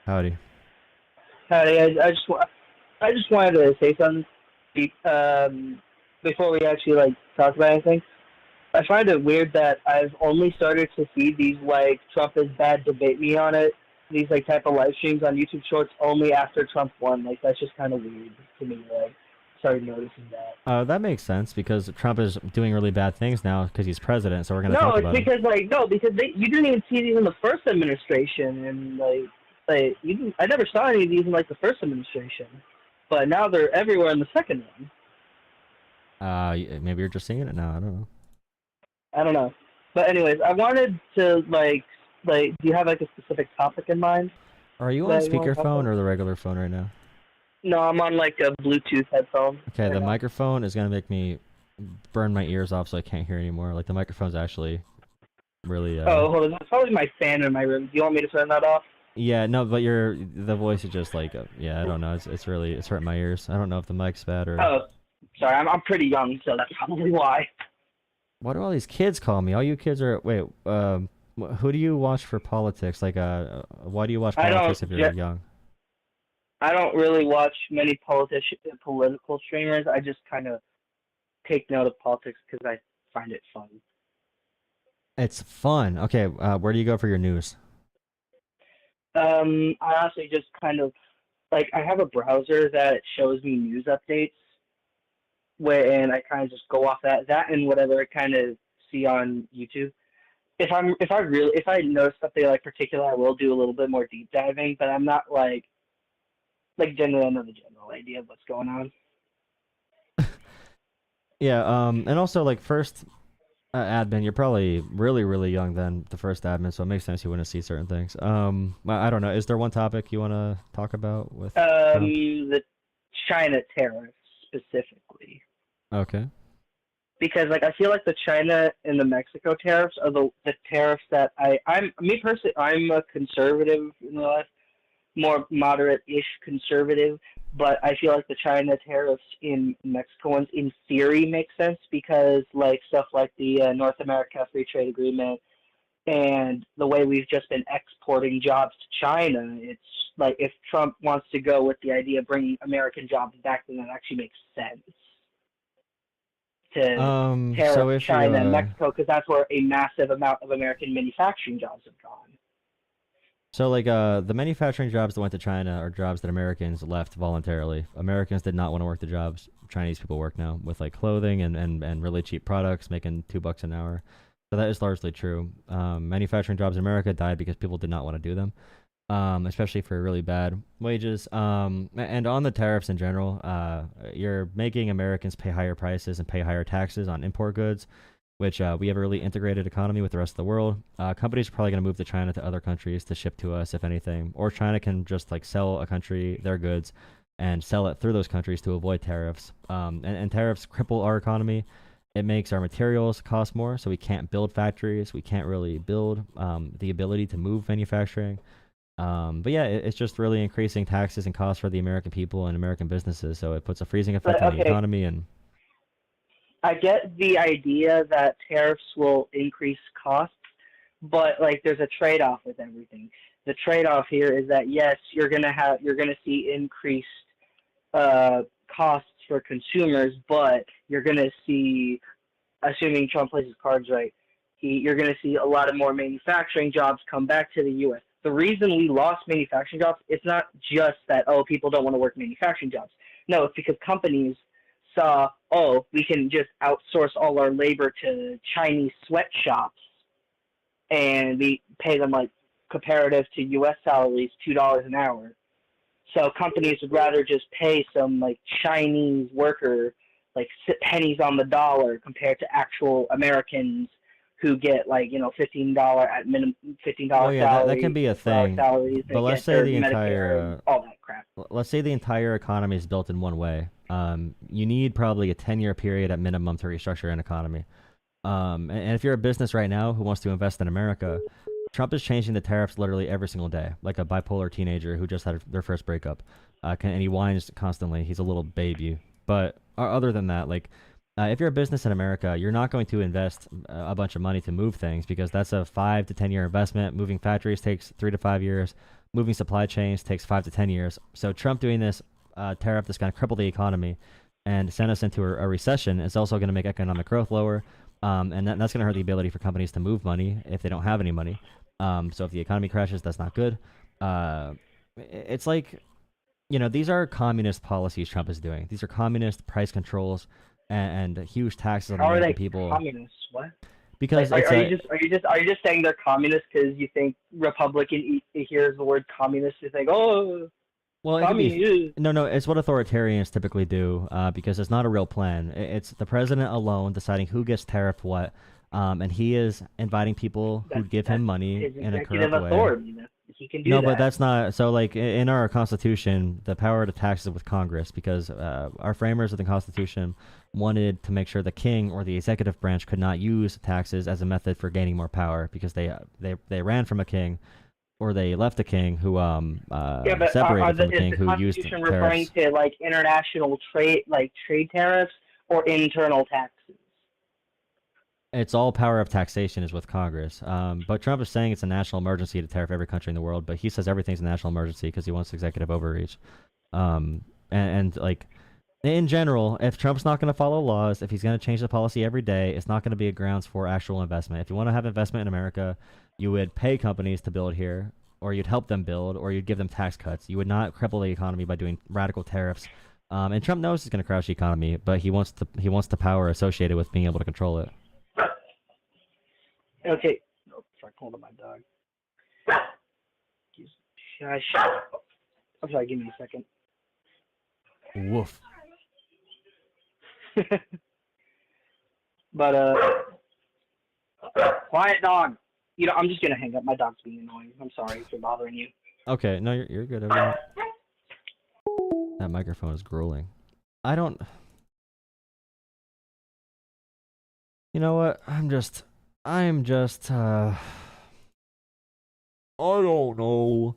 Howdy. Howdy. I just wanted to say something before we actually talk about anything. I find it weird that I've only started to see these Trump is bad, debate me on it. These type of live streams on YouTube Shorts only after Trump won. That's just kind of weird to me. Started noticing that. That makes sense because Trump is doing really bad things now because he's president. So we're gonna talk about it. Because you didn't even see these in the first administration, and I never saw any of these in the first administration, but now they're everywhere in the second one. Maybe you're just seeing it now. I don't know. I don't know. But anyways, I wanted to do you have a specific topic in mind? Are you on speakerphone or the regular phone right now? No, I'm on a Bluetooth headphone. Okay, the microphone is gonna make me burn my ears off so I can't hear anymore. Like the microphone's actually really Oh, hold on. That's probably my fan in my room. Do you want me to turn that off? Yeah, no, but the voice is just yeah, I don't know. It's hurting my ears. I don't know if the mic's bad or Oh, sorry. I'm pretty young, so that's probably why. Why do all these kids call me? All you kids are wait, who do you watch for politics? Why do you watch politics if you're young? I don't really watch many political streamers. I just kind of take note of politics because I find it fun. It's fun. Okay, where do you go for your news? I honestly just kind of I have a browser that shows me news updates, and I kind of just go off that and whatever I kind of see on YouTube. If I notice something particular, I will do a little bit more deep diving, but I'm not generally I know the general idea of what's going on. Yeah, and also first admin, you're probably really, really young then, the first admin, so it makes sense you want to see certain things. I don't know. Is there one topic you want to talk about with the China tariffs specifically? Okay. Because I feel the China and the Mexico tariffs are the tariffs that I'm a conservative in real life, more moderate-ish conservative, but I feel the China tariffs in Mexico ones in theory make sense because stuff like the North America Free Trade Agreement and the way we've just been exporting jobs to China, it's if Trump wants to go with the idea of bringing American jobs back, then that actually makes sense to tariff China and Mexico because that's where a massive amount of American manufacturing jobs have gone. So the manufacturing jobs that went to China are jobs that Americans left voluntarily. Americans did not want to work the jobs Chinese people work now with clothing and really cheap products, making $2 an hour. So that is largely true. Manufacturing jobs in America died because people did not want to do them, especially for really bad wages. And on the tariffs in general, you're making Americans pay higher prices and pay higher taxes on import goods, which we have a really integrated economy with the rest of the world. Companies are probably going to move to China to other countries to ship to us, if anything. Or China can just sell a country their goods and sell it through those countries to avoid tariffs. And tariffs cripple our economy It makes our materials cost more, so we can't build factories. We can't really build the ability to move manufacturing. But yeah, it's just really increasing taxes and costs for the American people and American businesses. So it puts a freezing effect on the Okay, economy. And I get the idea that tariffs will increase costs, but like there's a trade-off with everything. The trade-off here is that yes, you're gonna see increased costs for consumers, but you're gonna see, assuming Trump plays his cards right, you're gonna see a lot of more manufacturing jobs come back to the U.S. The reason we lost manufacturing jobs, it's not just that people don't want to work manufacturing jobs. No, it's because companies saw, we can just outsource all our labor to Chinese sweatshops, and we pay them like comparative to U.S. salaries, $2 an hour. So companies would rather just pay some like Chinese worker like pennies on the dollar compared to actual Americans who get like $15 at minimum $15 well, yeah, salary, that can be a thing. salaries. But let's say the entire all that crap. let's say the entire economy is built in one way. You need probably a 10-year period at minimum to restructure an economy. And if you're a business right now who wants to invest in America, Trump is changing the tariffs literally every single day, like a bipolar teenager who just had their first breakup. And he whines constantly. He's a little baby. But other than that, like, if you're a business in America, you're not going to invest a bunch of money to move things because that's a 5 to 10 year investment. Moving factories takes 3 to 5 years. Moving supply chains takes 5 to 10 years. So Trump doing this tariff that's going to cripple the economy and send us into a recession is also going to make economic growth lower. And that's going to hurt the ability for companies to move money if they don't have any money. So if the economy crashes, that's not good. It's like, these are communist policies Trump is doing. These are communist price controls and huge taxes on the American people. Communists? What? Because are you just saying they're communists because you think Republican hears the word communist, you think, oh, well, no, it's what authoritarians typically do because it's not a real plan. It's the president alone deciding who gets tariffed what, and he is inviting people who give him money in a corrupt way. He can do that. But that's not so. Like in our Constitution, the power to tax is with Congress because our framers of the Constitution wanted to make sure the king or the executive branch could not use taxes as a method for gaining more power because they ran from a king or they left a king who separated from a king who used tariffs. Is the Constitution referring to like international trade, like trade tariffs, or internal taxes? It's all power of taxation is with Congress. But Trump is saying it's a national emergency to tariff every country in the world, but he says everything's a national emergency because he wants executive overreach. And like in general, if Trump's not going to follow laws, if he's going to change the policy every day, it's not going to be a grounds for actual investment. If you want to have investment in America, you would pay companies to build here, or you'd help them build, or you'd give them tax cuts. You would not cripple the economy by doing radical tariffs. And Trump knows he's going to crash the economy, but he wants the power associated with being able to control it. Okay. Oh, sorry, hold on, my dog. I'm sorry, give me a second. Woof. But quiet dog. I'm just gonna hang up. My dog's being annoying. I'm sorry for bothering you. Okay, no, you're good. Everyone. That microphone is grueling. I don't. You know what? I don't know.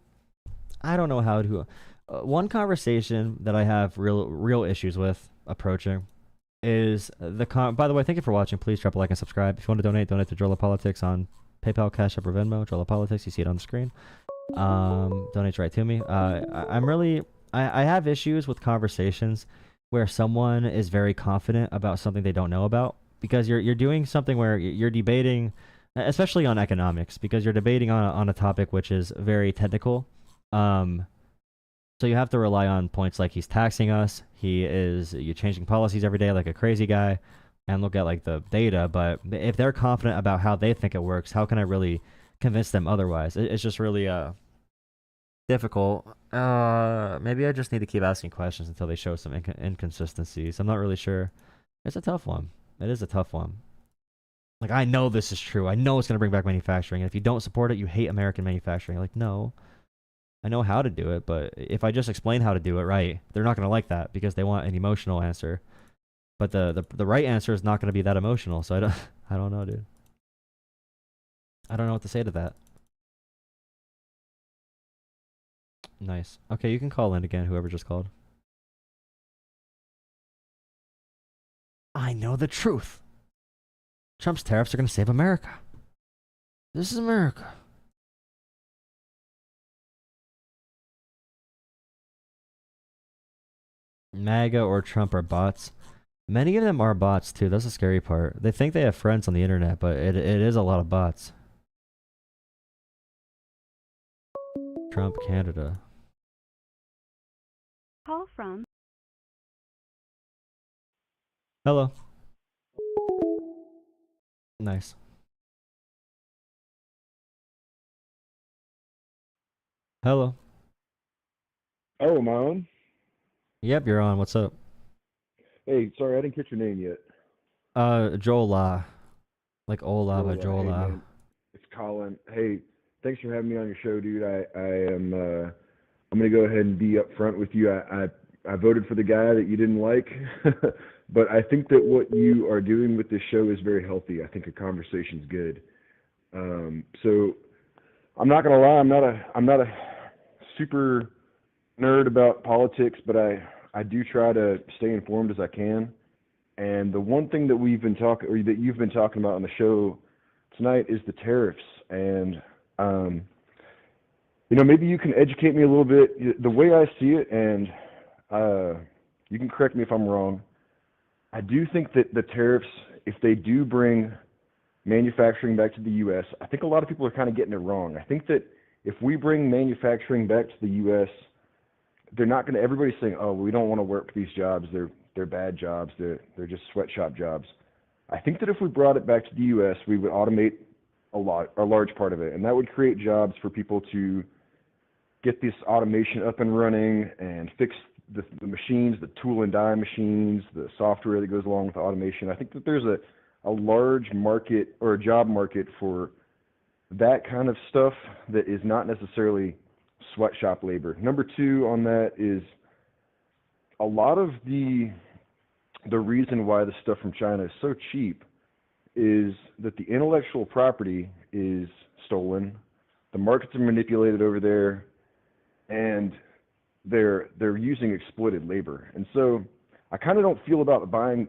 I don't know how to. One conversation that I have real issues with approaching is by the way, thank you for watching. Please drop a like and subscribe. If you want to donate to Jolah Politics on PayPal, Cash App, or Venmo. Jolah Politics, you see it on the screen. Donate right to me. I have issues with conversations where someone is very confident about something they don't know about, because you're doing something where you're debating, especially on economics, because you're debating on a topic which is very technical. So you have to rely on points like he's taxing us, you're changing policies every day like a crazy guy, and look at like the data. But if they're confident about how they think it works, how can I really convince them otherwise? It's just really difficult. Maybe I just need to keep asking questions until they show some inconsistencies. I'm not really sure. It's a tough one. It is a tough one. Like, I know this is true. I know it's going to bring back manufacturing. And if you don't support it, you hate American manufacturing. Like, no. I know how to do it, but if I just explain how to do it right, they're not going to like that because they want an emotional answer. But the right answer is not going to be that emotional. So I don't know, dude. I don't know what to say to that. Nice. Okay, you can call in again, whoever just called. I know the truth. Trump's tariffs are going to save America. This is America. MAGA or Trump are bots. Many of them are bots too. That's the scary part. They think they have friends on the internet, but it is a lot of bots. Trump, Canada. Call from. Hello. Nice. Hello. Oh, am I on? Yep, you're on. What's up? Hey, sorry, I didn't catch your name yet. Jolah. Like Ola, but Hey, Jolah. man, it's Colin. Hey, thanks for having me on your show, dude. I'm gonna go ahead and be upfront with you. I voted for the guy that you didn't like, but I think that what you are doing with this show is very healthy. I think a conversation's good. So I'm not gonna lie, I'm not a super nerd about politics, but I do try to stay informed as I can. And the one thing that we've been talking, or that you've been talking about on the show tonight, is the tariffs. And maybe you can educate me a little bit. The way I see it, and you can correct me if I'm wrong. I do think that the tariffs, if they do bring manufacturing back to the U.S., I think a lot of people are kind of getting it wrong. I think that if we bring manufacturing back to the U.S., they're not going to. Everybody's saying, "Oh, we don't want to work these jobs. They're bad jobs. They're just sweatshop jobs." I think that if we brought it back to the U.S., we would automate a large part of it, and that would create jobs for people to get this automation up and running and fix the machines, the tool and die machines, the software that goes along with the automation. I think that there's a large market or a job market for that kind of stuff that is not necessarily sweatshop labor. Number two on that is a lot of the reason why the stuff from China is so cheap is that the intellectual property is stolen, the markets are manipulated over there, and they're using exploited labor. And so I kind of don't feel about buying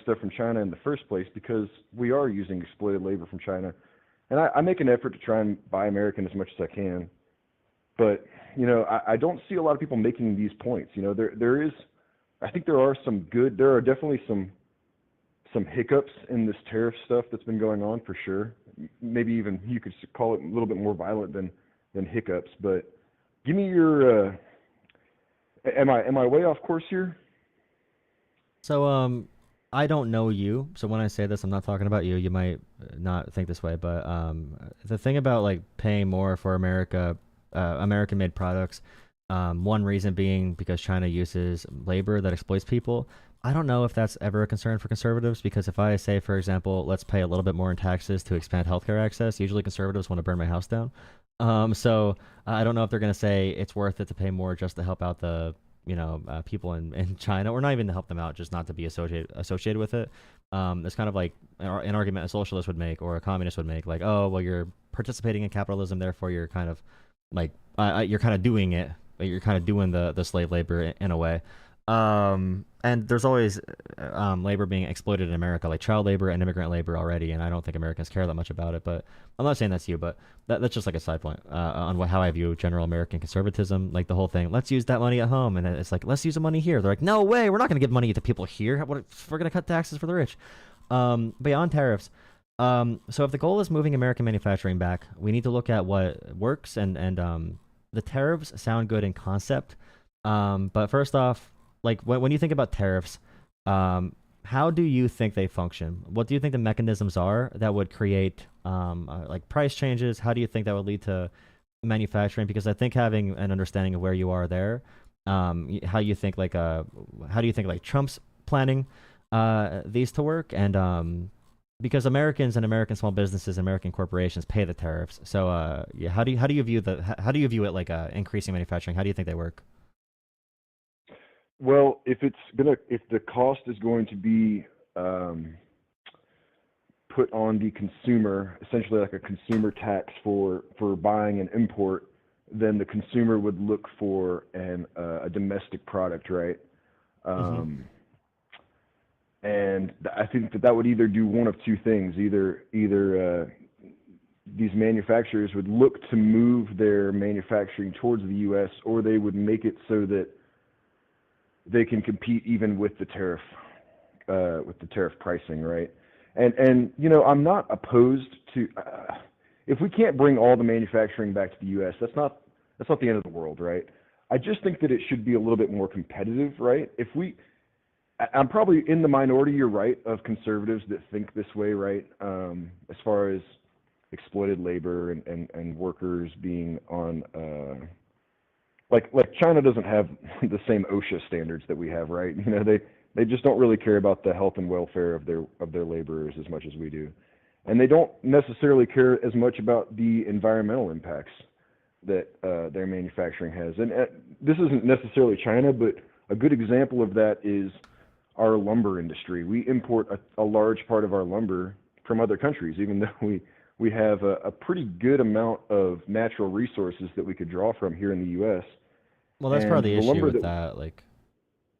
stuff from China in the first place, because we are using exploited labor from China. And I make an effort to try and buy American as much as I can. But, I don't see a lot of people making these points. I think there are definitely some hiccups in this tariff stuff that's been going on, for sure. Maybe even you could call it a little bit more violent than hiccups. But give me your, am I way off course here? So I don't know you, so when I say this, I'm not talking about you. You might not think this way, but the thing about like paying more for American-made products, one reason being because China uses labor that exploits people. I don't know if that's ever a concern for conservatives, because if I say, for example, let's pay a little bit more in taxes to expand healthcare access, usually conservatives want to burn my house down. So I don't know if they're going to say it's worth it to pay more just to help out the people in China, or not even to help them out, just not to be associated with it. It's kind of like an argument a socialist would make or a communist would make, like, oh, well, you're participating in capitalism, therefore you're kind of like you're kind of doing it, but you're kind of doing the slave labor in a way. And there's always labor being exploited in America, like child labor and immigrant labor already, and I don't think Americans care that much about it. But I'm not saying that's you, but that's just like a side point on how I view general American conservatism, like the whole thing. Let's use that money at home, and it's like, let's use the money here. They're like, no way, we're not going to give money to people here. We're going to cut taxes for the rich. But yeah, on tariffs. So if the goal is moving American manufacturing back, we need to look at what works, and the tariffs sound good in concept. But first off, like when you think about tariffs, how do you think they function? What do you think the mechanisms are that would create like price changes? How do you think that would lead to manufacturing? Because I think having an understanding of where you are there, how do you think like Trump's planning these to work, and because Americans and American small businesses, American corporations pay the tariffs. So yeah, how do you view it, like increasing manufacturing? How do you think they work? Well, if the cost is going to be put on the consumer, essentially like a consumer tax for buying an import, then the consumer would look for a domestic product, right? And I think that would either do one of two things. Either these manufacturers would look to move their manufacturing towards the U.S., or they would make it so that they can compete even with the tariff pricing, right? And I'm not opposed to if we can't bring all the manufacturing back to the U.S., that's not the end of the world, right? I just think that it should be a little bit more competitive, right? I'm probably in the minority, you're right, of conservatives that think this way, right? As far as exploited labor and workers being on, like China doesn't have the same OSHA standards that we have, right? They just don't really care about the health and welfare of their laborers as much as we do, and they don't necessarily care as much about the environmental impacts that their manufacturing has. And this isn't necessarily China, but a good example of that is our lumber industry. We import a large part of our lumber from other countries, even though we have a pretty good amount of natural resources that we could draw from here in the U.S. Well, that's part of the issue with that, like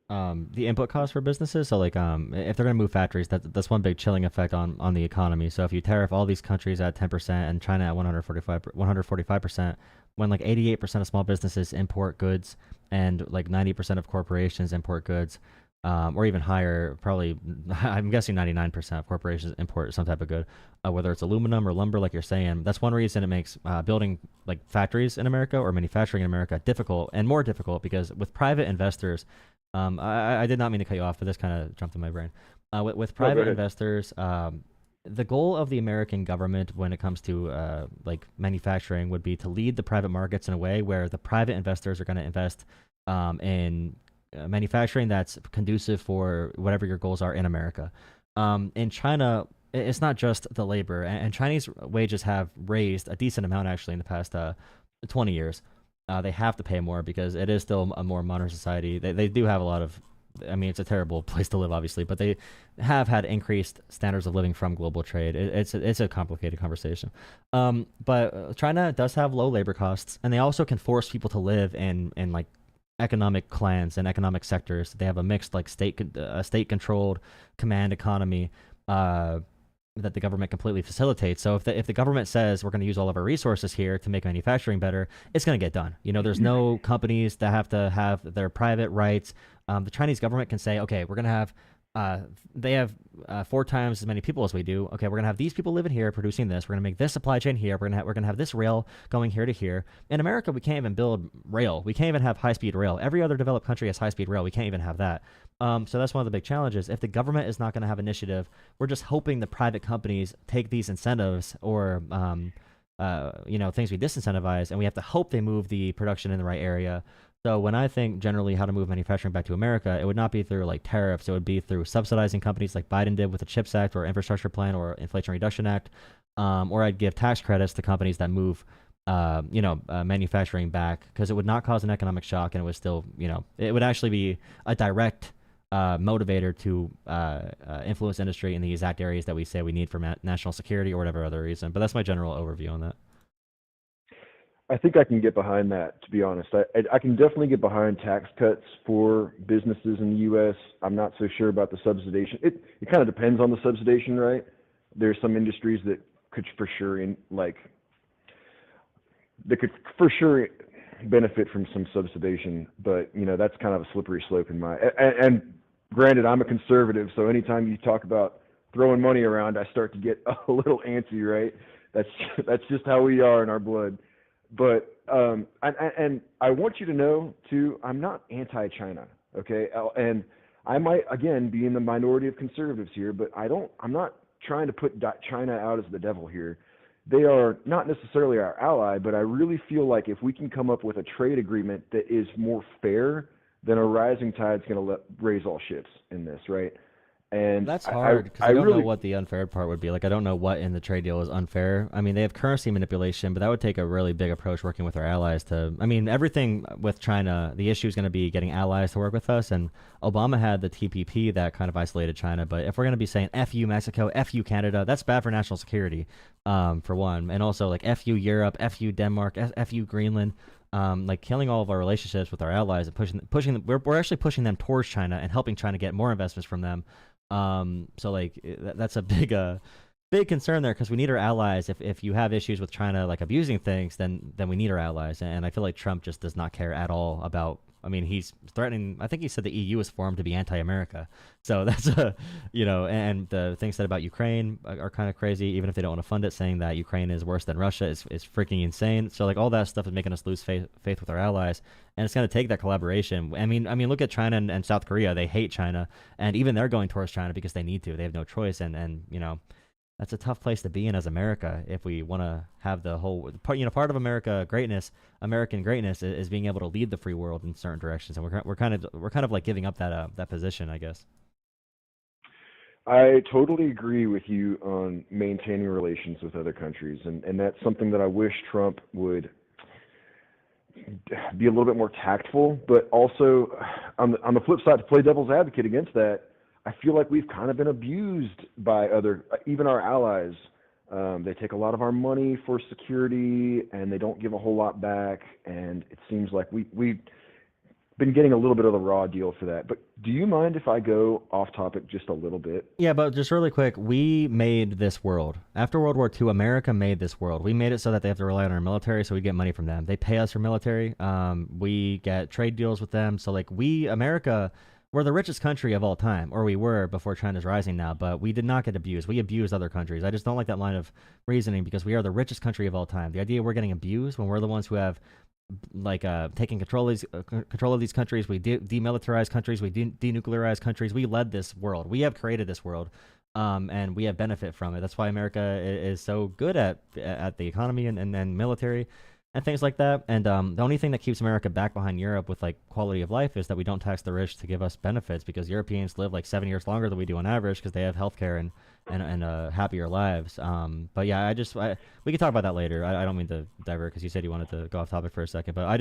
the input costs for businesses. So like if they're going to move factories, that's one big chilling effect on the economy. So if you tariff all these countries at 10% and China at 145%, when like 88% of small businesses import goods and like 90% of corporations import goods, or even higher, probably, I'm guessing 99% of corporations import some type of good, whether it's aluminum or lumber, like you're saying. That's one reason it makes building like factories in America or manufacturing in America difficult, and more difficult because with private investors, I did not mean to cut you off, but this kind of jumped in my brain. With private investors, the goal of the American government when it comes to like manufacturing would be to lead the private markets in a way where the private investors are going to invest in manufacturing that's conducive for whatever your goals are in America. In China, it's not just the labor, and Chinese wages have raised a decent amount actually in the past 20 years. They have to pay more because it is still a more modern society. They do have a lot of, I mean, it's a terrible place to live, obviously, but they have had increased standards of living from global trade. It's a complicated conversation. But China does have low labor costs, and they also can force people to live in like economic clans and economic sectors. They have a mixed like state-controlled command economy that the government completely facilitates. So if the government says we're going to use all of our resources here to make manufacturing better, it's going to get done. There's no companies that have to have their private rights. The Chinese government can say, okay, we're going to have they have 4 times as many people as we do. Okay, we're gonna have these people living here producing this. We're gonna make this supply chain here. We're gonna have this rail going here to here. In America, we can't even build rail. We can't even have high-speed rail. Every other developed country has high-speed rail. We can't even have that. So that's one of the big challenges. If the government is not going to have initiative, we're just hoping the private companies take these incentives or things we disincentivize, and we have to hope they move the production in the right area. So when I think generally how to move manufacturing back to America, it would not be through like tariffs. It would be through subsidizing companies like Biden did with the CHIPS Act or Infrastructure Plan or Inflation Reduction Act. Or I'd give tax credits to companies that move, manufacturing back, because it would not cause an economic shock, and it would still, it would actually be a direct motivator to influence industry in the exact areas that we say we need for national security or whatever other reason. But that's my general overview on that. I think I can get behind that, to be honest. I can definitely get behind tax cuts for businesses in the U.S. I'm not so sure about the subsidization. It kind of depends on the subsidization, right? There's some industries that could for sure benefit from some subsidization, but that's kind of a slippery slope in my. And granted, I'm a conservative, so anytime you talk about throwing money around, I start to get a little antsy, right? That's just how we are in our blood. But and I want you to know too, I'm not anti-China, okay? And I might again be in the minority of conservatives here, but I'm not trying to put China out as the devil here. They are not necessarily our ally, but I really feel like if we can come up with a trade agreement that is more fair, then a rising tide is going to raise all ships in this, right? And That's hard because I I don't know really, what the unfair part would be. Like, I don't know what in the trade deal is unfair. I mean, they have currency manipulation, but that would take a really big approach working with our allies to. I mean, everything with China, the issue is going to be getting allies to work with us. And Obama had the TPP that kind of isolated China. But if we're going to be saying F you Mexico, F you Canada, that's bad for national security, for one. And also, like, F you Europe, F you Denmark, F you Greenland. Like killing all of our relationships with our allies and pushing them, we're actually pushing them towards China and helping China get more investments from them. So like that's a big concern there because we need our allies. If you have issues with China like abusing things, then we need our allies. And I feel like Trump just does not care at all about. I mean, he's threatening. I think he said the EU is formed to be anti-America. So that's and the things said about Ukraine are kind of crazy. Even if they don't want to fund it, saying that Ukraine is worse than Russia is freaking insane. So like all that stuff is making us lose faith with our allies, and it's going to take that collaboration. I mean, look at China and South Korea. They hate China, and even they're going towards China because they need to. They have no choice, and that's a tough place to be in as America if we want to have the whole part. Part of American greatness is being able to lead the free world in certain directions, and we're kind of like giving up that position, I guess. I totally agree with you on maintaining relations with other countries, and that's something that I wish Trump would be a little bit more tactful. But also, on the flip side, to play devil's advocate against that, I feel like we've kind of been abused by even our allies. They take a lot of our money for security, and they don't give a whole lot back. And it seems like we've been getting a little bit of the raw deal for that. But do you mind if I go off topic just a little bit? Yeah, but just really quick, we made this world. After World War II, America made this world. We made it so that they have to rely on our military, so we get money from them. They pay us for military. We get trade deals with them. So like America, we're the richest country of all time, or we were before China's rising now, but we did not get abused. We abused other countries. I just don't like that line of reasoning because we are the richest country of all time. The idea we're getting abused when we're the ones who have taking control of these countries, we demilitarize countries, we denuclearize countries. We led this world. We have created this world, and we have benefit from it. That's why America is so good at the economy and military and things like that. And the only thing that keeps America back behind Europe with like quality of life is that we don't tax the rich to give us benefits, because Europeans live like 7 years longer than we do on average because they have healthcare and happier lives. But yeah, we can talk about that later. I don't mean to divert because you said you wanted to go off topic for a second, but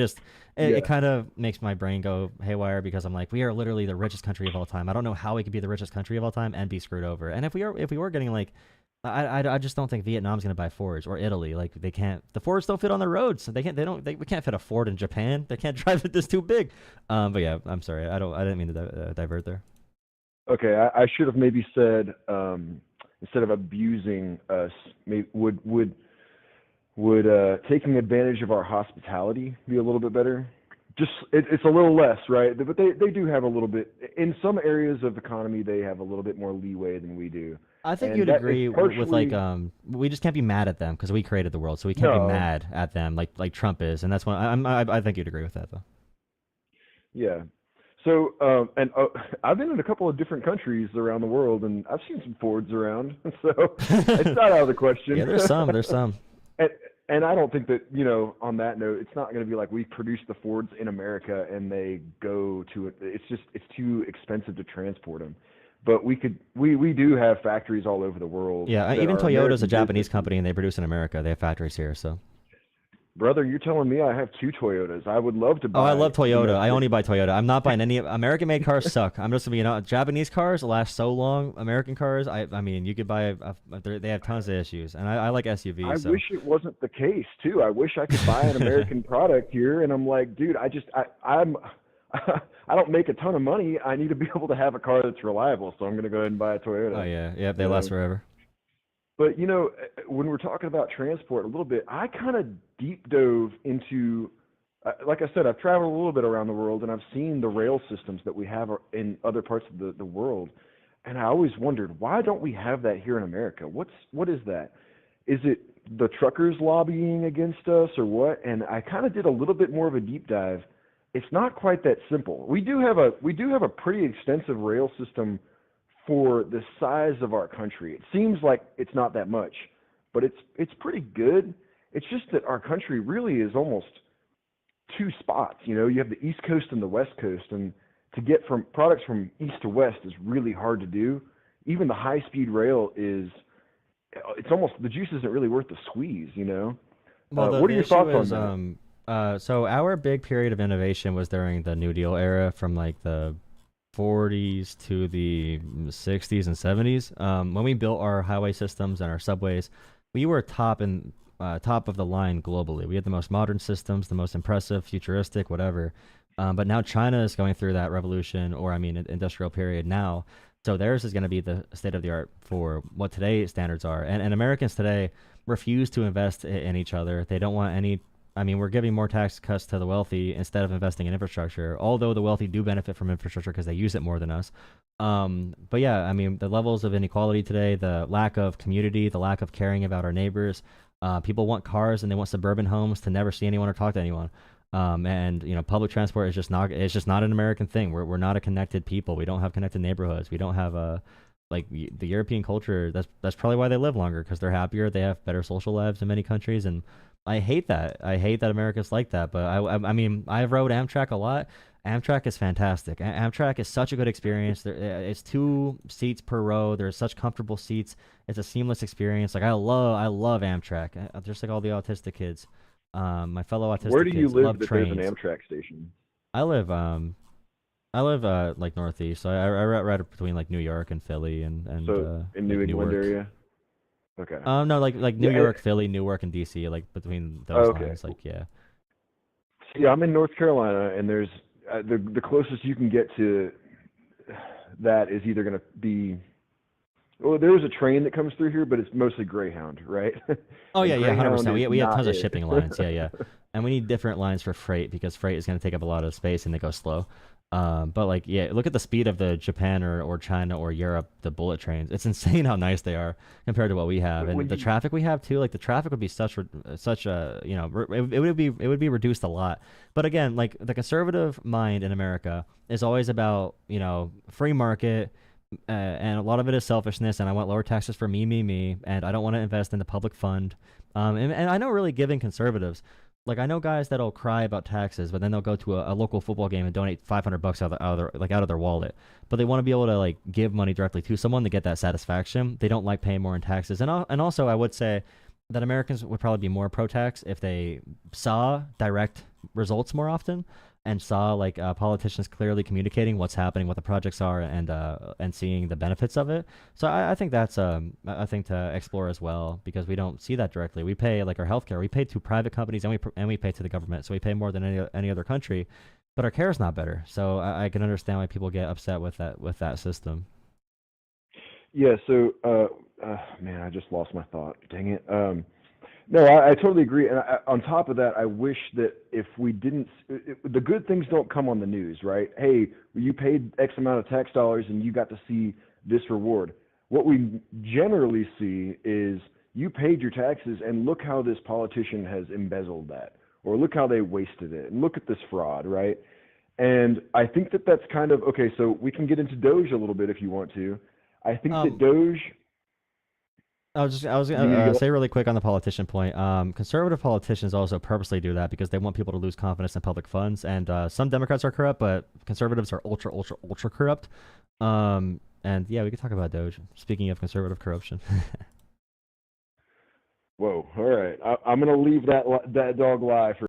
it kind of makes my brain go haywire because I'm like, we are literally the richest country of all time. I don't know how we could be the richest country of all time and be screwed over. And if we were getting like, I just don't think Vietnam's gonna buy Fords, or Italy. Like they can't. The Fords don't fit on the roads. So we can't fit a Ford in Japan. They can't drive it. This too big. But yeah, I'm sorry. I didn't mean to divert there. Okay, I should have maybe said instead of abusing us, would taking advantage of our hospitality be a little bit better? Just it's a little less, right? But they do have a little bit in some areas of the economy. They have a little bit more leeway than we do. I think you'd agree with like we just can't be mad at them because we created the world, so we can't be mad at them like Trump is, and that's why I think you'd agree with that though. Yeah. So I've been in a couple of different countries around the world, and I've seen some Fords around, so it's not out of the question. Yeah, there's some. And I don't think that, on that note, it's not going to be like we produce the Fords in America and they go to it. It's too expensive to transport them. But we do have factories all over the world. Yeah, even Toyota's a Japanese company and they produce in America. They have factories here, so. Brother, you're telling me I have 2 Toyotas. I would love to buy. Oh, I love Toyota. I only buy Toyota. I'm not buying any American-made cars. Suck. I'm just Japanese cars last so long. American cars, I mean, you could buy. They have tons of issues, and I like SUVs. I wish it wasn't the case too. I wish I could buy an American product here, and I'm like, dude, I don't make a ton of money. I need to be able to have a car that's reliable, so I'm going to go ahead and buy a Toyota. Oh yeah, they last forever. But, when we're talking about transport a little bit, I kind of deep dove into, like I said, I've traveled a little bit around the world, and I've seen the rail systems that we have in other parts of the world. And I always wondered, why don't we have that here in America? What is that? Is it the truckers lobbying against us or what? And I kind of did a little bit more of a deep dive. It's not quite that simple. We do have a pretty extensive rail system for the size of our country. It seems like it's not that much, but it's pretty good. It's just that our country really is almost 2 spots. You have the East Coast and the West Coast, and to get from products from east to west is really hard to do. even the high-speed rail is, it's almost, the juice isn't really worth the squeeze, you know? Well, What are the your issue thoughts on is, that? so our big period of innovation was during the New Deal era, from like the 40s to the 60s and 70s. When we built our highway systems and our subways, we were top of the line globally. We had the most modern systems, the most impressive, futuristic, whatever. But now China is going through that revolution, or I mean, industrial period now. So theirs is going to be the state of the art for what today's standards are. And Americans today refuse to invest in each other. They don't want any. I mean, we're giving more tax cuts to the wealthy instead of investing in infrastructure, although the wealthy do benefit from infrastructure because they use it more than us. But yeah, I mean, the levels of inequality today, the lack of community, the lack of caring about our neighbors. People want cars and they want suburban homes to never see anyone or talk to anyone. And you know, public transport is just not, it's just not an American thing. We're not a connected people. We don't have connected neighborhoods. We don't have a, like the European culture. That's probably why they live longer, because they're happier. They have better social lives in many countries, and I hate that. I hate that America's like that. But I mean, I rode Amtrak a lot. Amtrak is fantastic. Amtrak is such a good experience. It's 2 seats per row. There's such comfortable seats. It's a seamless experience. Like I love Amtrak. Just like all the autistic kids. My fellow autistic Where do you kids live love that there's trains. an Amtrak station? I live like northeast. So I right between like New York and Philly and So in New like England Newark. area? Okay. No, like New Yeah. York, Philly, Newark, and DC, like between Oh, those okay. lines. Like yeah. Yeah, I'm in North Carolina, and there's the closest you can get to that is either going to be, well, there is a train that comes through here, but it's mostly Greyhound, right? Oh And yeah, yeah, Greyhound 100%. is We have not tons of it. shipping lines. Yeah, yeah. And we need different lines for freight because freight is going to take up a lot of space and they go slow. But like, yeah, look at the speed of the Japan or China or Europe, the bullet trains. It's insane how nice they are compared to what we have, But when and the you, traffic we have too. Like the traffic would be such a, you know, it would be reduced a lot. But again, like the conservative mind in America is always about, you know, free market. And a lot of it is selfishness, and I want lower taxes for me, and I don't want to invest in the public fund. And I know really giving conservatives, like I know guys that'll cry about taxes, but then they'll go to a local football game and donate $500 out of their wallet. But they want to be able to like give money directly to someone to get that satisfaction. They don't like paying more in taxes. And also I would say that Americans would probably be more pro-tax if they saw direct results more often and saw like politicians clearly communicating what's happening, what the projects are, and seeing the benefits of it. So I think that's I think to explore as well, because we don't see that directly. We pay like our healthcare, we pay to private companies, and we pay to the government, so we pay more than any other country, but our care is not better. So I can understand why people get upset with that system. yeah, so, man, I just lost my thought. Dang it. No, I totally agree. And on top of that, I wish that if we didn't, the good things don't come on the news, right? Hey, you paid X amount of tax dollars and you got to see this reward. What we generally see is you paid your taxes and look how this politician has embezzled that, or look how they wasted it, and look at this fraud, right? And I think that that's kind of, okay, so we can get into Doge a little bit if you want to. I think that Um, Doge, I was you gonna need to go. say really quick on the politician point. Conservative politicians also purposely do that because they want people to lose confidence in public funds. And some Democrats are corrupt, but conservatives are ultra corrupt. And yeah, we could talk about Doge. Speaking of conservative corruption. Whoa, all right. I'm going to leave that dog lie for